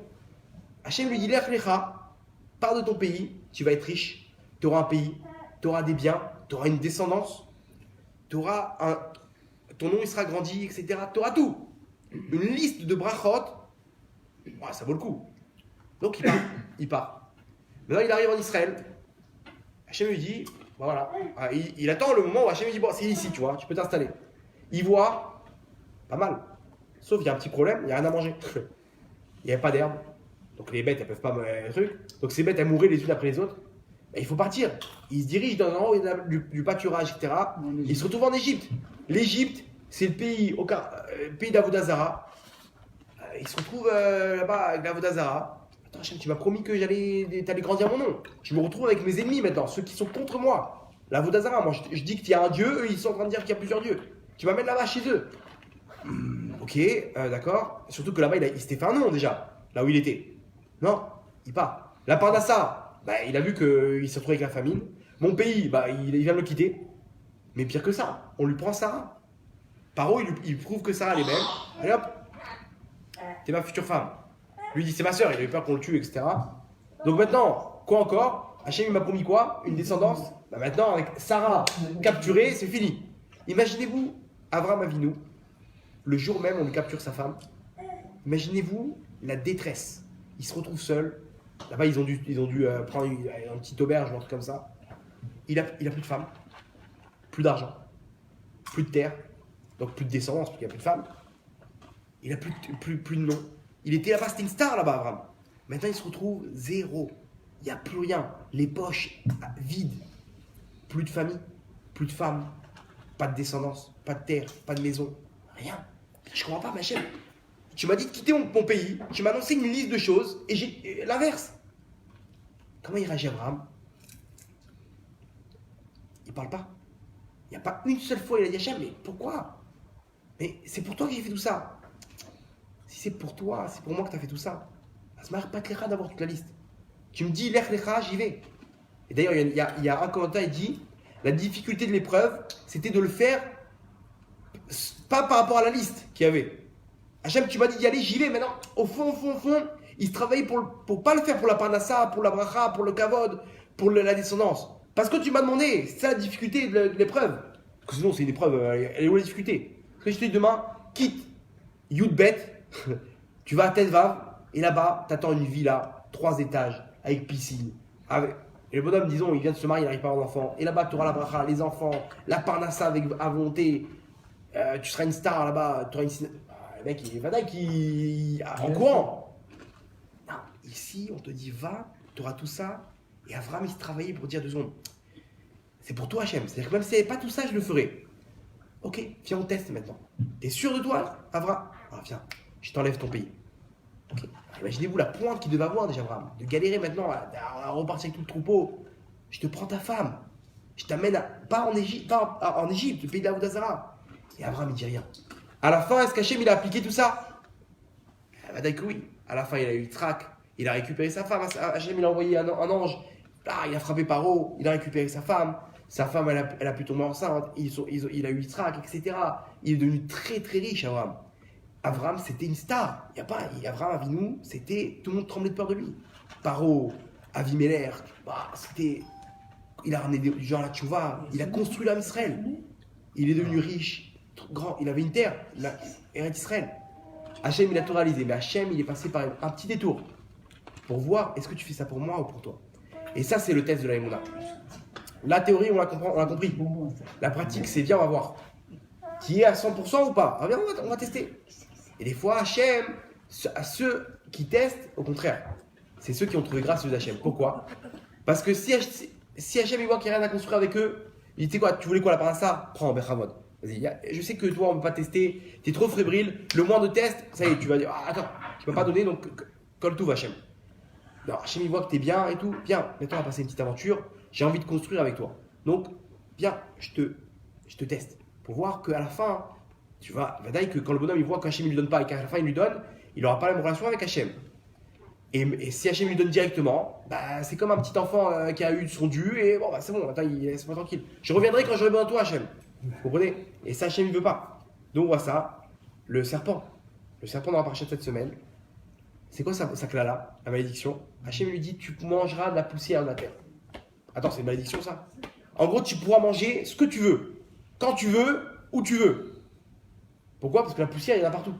Hachem lui dit, Lech lecha, pars de ton pays, tu vas être riche, tu auras un pays, tu auras des biens, tu auras une descendance, ton nom il sera grandi, etc. Tu auras tout. Une liste de brachot, ouais, ça vaut le coup. Donc il part. Maintenant il arrive en Israël. Hachem lui dit, bah voilà. Ah, il attend le moment où Hachem lui dit, bon, c'est ici, tu vois, tu peux t'installer. Il voit, pas mal. Sauf il y a un petit problème, il n'y a rien à manger. Il n'y a pas d'herbe. Donc les bêtes, elles peuvent pas manger le truc. Donc ces bêtes, elles mourraient les unes après les autres. Et il faut partir. Il se dirige dans un endroit où il y a du pâturage, etc. Il se retrouve en Égypte. L'Égypte, c'est le pays, pays d'Avodazara. Il se retrouve là-bas avec l'Avodazara. Attends, Hachem, tu m'as promis que t'allais grandir mon nom. Je me retrouve avec mes ennemis maintenant, ceux qui sont contre moi. L'Avodazara, moi je dis qu'il y a un dieu, eux ils sont en train de dire qu'il y a plusieurs dieux. Tu m'amènes là-bas chez eux. Ok, d'accord. Surtout que là-bas, il s'était fait un nom déjà, là où il était. Non, il part. La Parnassa, bah, il a vu qu'il se retrouve avec la famine. Mon pays, bah, il vient de le quitter. Mais pire que ça, on lui prend Sarah. Paro, il prouve que Sarah elle est belle. Allez hop, t'es ma future femme. Lui dit c'est ma soeur, il a eu peur qu'on le tue, etc. Donc maintenant, quoi encore? Hachem il m'a promis quoi? Une descendance. Bah maintenant, avec Sarah capturée, c'est fini. Imaginez-vous, Abraham Avinu, le jour même, on lui capture sa femme. Imaginez-vous la détresse. Il se retrouve seul. Là-bas, ils ont dû prendre une petite auberge ou un truc comme ça. Il a plus de femme, plus d'argent, plus de terre, donc plus de descendance, parce qu'il n'y a plus de femme. Il a plus de nom. Il était là-bas, c'était une star là-bas, Abraham. Maintenant, il se retrouve zéro. Il n'y a plus rien. Les poches vides. Plus de famille, plus de femme, pas de descendance, pas de terre, pas de maison, rien. Je comprends pas, ma chère. Tu m'as dit de quitter mon pays, tu m'as annoncé une liste de choses, et j'ai l'inverse. Comment il réagit Abraham? Il parle pas. Il n'y a pas une seule fois il a dit Hachem, mais pourquoi? Mais c'est pour toi que j'ai fait tout ça. Si c'est pour toi, c'est pour moi que tu as fait tout ça. Ça ne m'arrête pas de lecha d'avoir toute la liste. Tu me dis lech lecha, j'y vais. Et d'ailleurs, il y a un commentaire, il dit la difficulté de l'épreuve, c'était de le faire pas par rapport à la liste qu'il y avait. Hachem, tu m'as dit d'y aller, j'y vais. Maintenant, au fond, il se travaillait pour pas le faire pour la parnassa, pour la bracha, pour le kavod, pour la descendance. Parce que tu m'as demandé, c'est ça la difficulté de l'épreuve. Parce que sinon, c'est une épreuve, elle est où la difficulté? Parce que je te dis demain, quitte Yudbet, tu vas à Tel Vav, et là-bas, t'attends une villa, 3 étages, avec piscine. Et le bonhomme, disons, il vient de se marier, il n'arrive pas à avoir d'enfant. Et là-bas, tu auras la bracha, les enfants, la parnassa à volonté. Tu seras une star là-bas, tu auras une. Le mec, il est vadaï qui. En courant. Non, ici, on te dit, va, tu auras tout ça. Et Avram, il se travaillait pour dire 2 secondes. C'est pour toi, Hachem. C'est-à-dire que même si il n'y avait pas tout ça, je le ferai. Ok, viens, on teste maintenant. T'es sûr de toi, Avram? Ah, viens, je t'enlève ton pays. Ok. Imaginez-vous la pointe qu'il devait avoir déjà, Abraham. De galérer maintenant à repartir avec tout le troupeau. Je te prends ta femme. Je t'amène pas en Égypte, le pays de la Zara. Et Abraham, il dit rien. À la fin, est-ce qu'Hachem, il a appliqué tout ça? Bah, d'accord, oui. À la fin, il a eu Yitzhak. Il a récupéré sa femme. Hachem, il a envoyé un ange. Ah, il a frappé Paro. Il a récupéré sa femme. Sa femme, elle a pu tomber enceinte. Il a eu Yitzhak, etc. Il est devenu très, très riche, Abraham. Abraham, c'était une star. Abraham Avinu, c'était. Tout le monde tremblait de peur de lui. Paro, Avimelech, bah, c'était. Il a ramené du genre à la tchouva. Il a construit l'âme Israël. Il est devenu riche, grand. Il avait une terre, Eretz Israël. Hachem, il a tout réalisé. Mais Hachem, il est passé par un petit détour pour voir est-ce que tu fais ça pour moi ou pour toi. Et ça, c'est le test de la Emouna. La théorie, on l'a compris. La pratique, c'est bien, on va voir. Tu es à 100% ou pas? Ah bien, on va tester. Et des fois, Hachem, à ceux qui testent, au contraire, c'est ceux qui ont trouvé grâce aux Hachem. Pourquoi? Parce que si Hachem il voit qu'il n'y a rien à construire avec eux, il dit tu sais quoi, tu voulais quoi la parnassa? Prends, Bechamod. Vas-y, je sais que toi on ne peut pas tester, tu es trop fébrile, le moins de tests, ça y est, tu vas dire ah, attends, tu ne peux pas donner donc colle tout Hachem. Non, Hachem il voit que tu es bien et tout, viens, maintenant on va passer une petite aventure, j'ai envie de construire avec toi. Donc, viens, je te teste pour voir qu'à la fin, tu vois, Vadaï, que quand le bonhomme il voit qu'Hachem ne lui donne pas et qu'à la fin il lui donne, il n'aura pas la même relation avec Hachem. Et si Hachem lui donne directement, bah, c'est comme un petit enfant qui a eu son dû et bon, bah, c'est bon, attends, laisse-moi tranquille. Je reviendrai quand j'aurai besoin de toi, Hachem. Vous comprenez? Et ça, Hachem ne veut pas. Donc, on voit ça, le serpent. Le serpent dans la parachute cette semaine, C'est quoi sa là, la malédiction? Hachem lui dit, tu mangeras de la poussière de la terre. Attends, c'est une malédiction ça? En gros, tu pourras manger ce que tu veux, quand tu veux, où tu veux. Pourquoi? Parce que la poussière, il y en a partout.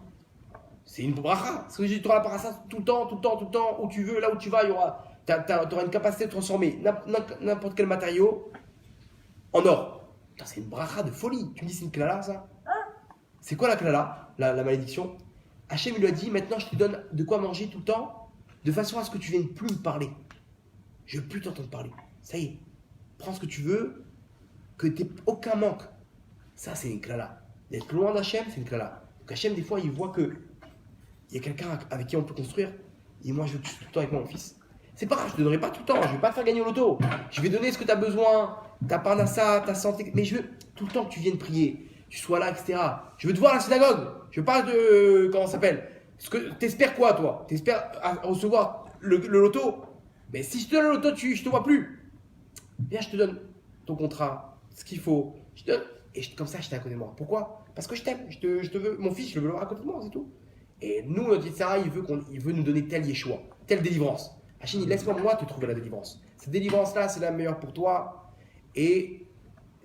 C'est une bracha. Parce que tu auras la paracha tout le temps, où tu veux, là où tu vas, tu auras une capacité de transformer n'importe quel matériau en or. Putain, c'est une bracha de folie. Tu me dis c'est une klala ça? C'est quoi la klala, la malédiction? Hachem lui a dit, maintenant je te donne de quoi manger tout le temps, de façon à ce que tu viennes plus me parler. Je ne veux plus t'entendre parler. Ça y est, prends ce que tu veux, que tu n'aies aucun manque. Ça c'est une klala. D'être loin d'Hachem, c'est une klala. Donc Hachem, des fois, il voit que il y a quelqu'un avec qui on peut construire. Et moi, je veux que tu sois tout le temps avec moi, mon fils. C'est pas grave, je te donnerai pas tout le temps. Je vais pas te faire gagner au loto. Je vais donner ce que tu as besoin, ta parnassa, ta santé. Mais je veux tout le temps que tu viennes prier, tu sois là, etc. Je veux te voir à la synagogue. Je veux pas de. Comment ça s'appelle? T'espères quoi, toi? T'espères recevoir le loto? Mais si je te donne le loto, je te vois plus. Viens, je te donne ton contrat, ce qu'il faut. Je te donne. Et comme ça, j'étais à côté de moi. Pourquoi? Parce que je t'aime. Je te veux. Mon fils, je le veux à côté de moi, c'est tout. Et nous, notre Yitzhara, il veut nous donner tel Yeshua, telle délivrance. Hachem, laisse-moi moi te trouver la délivrance. Cette délivrance-là, c'est la meilleure pour toi. Et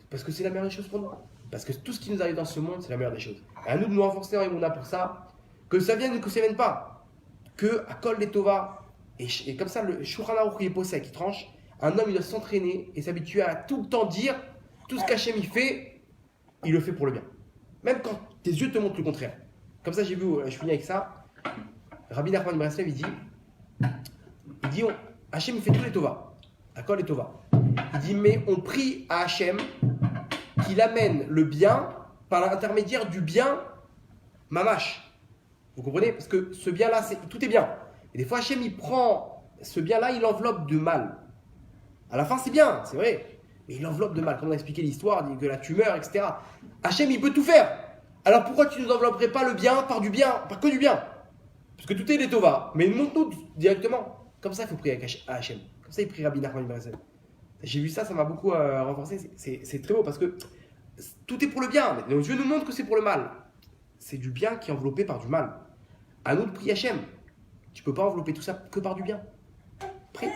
parce que c'est la meilleure des choses pour nous. Parce que tout ce qui nous arrive dans ce monde, c'est la meilleure des choses. Et à nous de nous renforcer dans Emouna pour ça. Que ça vienne ou que ça vienne pas. Que à Kol Letova, et comme ça, le Shulchan Aruch il est posé qui tranche, un homme il doit s'entraîner et s'habituer à tout le temps dire tout ce qu'Hachem il fait, il le fait pour le bien. Même quand tes yeux te montrent le contraire. Comme ça, j'ai vu, je finis avec ça. Rabbi Nachman Breslev, il dit Hachem, il fait tous les Tova. D'accord, les Tova. Il dit, mais on prie à Hachem qu'il amène le bien par l'intermédiaire du bien mamash. Vous comprenez? Parce que ce bien-là, tout est bien. Et des fois, Hachem, il prend ce bien-là, il l'enveloppe de mal. À la fin, c'est bien, c'est vrai. Mais il l'enveloppe de mal. Comme on a expliqué l'histoire, de la tumeur, etc. Hachem, il peut tout faire. Alors pourquoi tu ne nous envelopperais pas le bien par du bien, par que du bien? Parce que tout est les Tova. Mais montre-nous directement. Comme ça, il faut prier avec Hachem. Comme ça, il prie Rabbi Nachman Breslev. J'ai vu ça, ça m'a beaucoup renforcé. C'est très beau parce que tout est pour le bien. Mais nos yeux nous montrent que c'est pour le mal. C'est du bien qui est enveloppé par du mal. À nous de prier Hachem. Tu ne peux pas envelopper tout ça que par du bien. Prie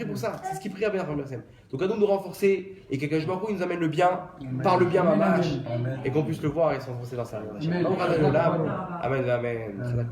pour ça. C'est ce qu'il prie Rabbi Nachman Breslev. Donc à nous de nous renforcer et qu'Akadosh Baruch Hu nous amène le bien par le bien mamash et qu'on puisse le voir et se renforcer dans sa vie. Amen. Amen. Amen.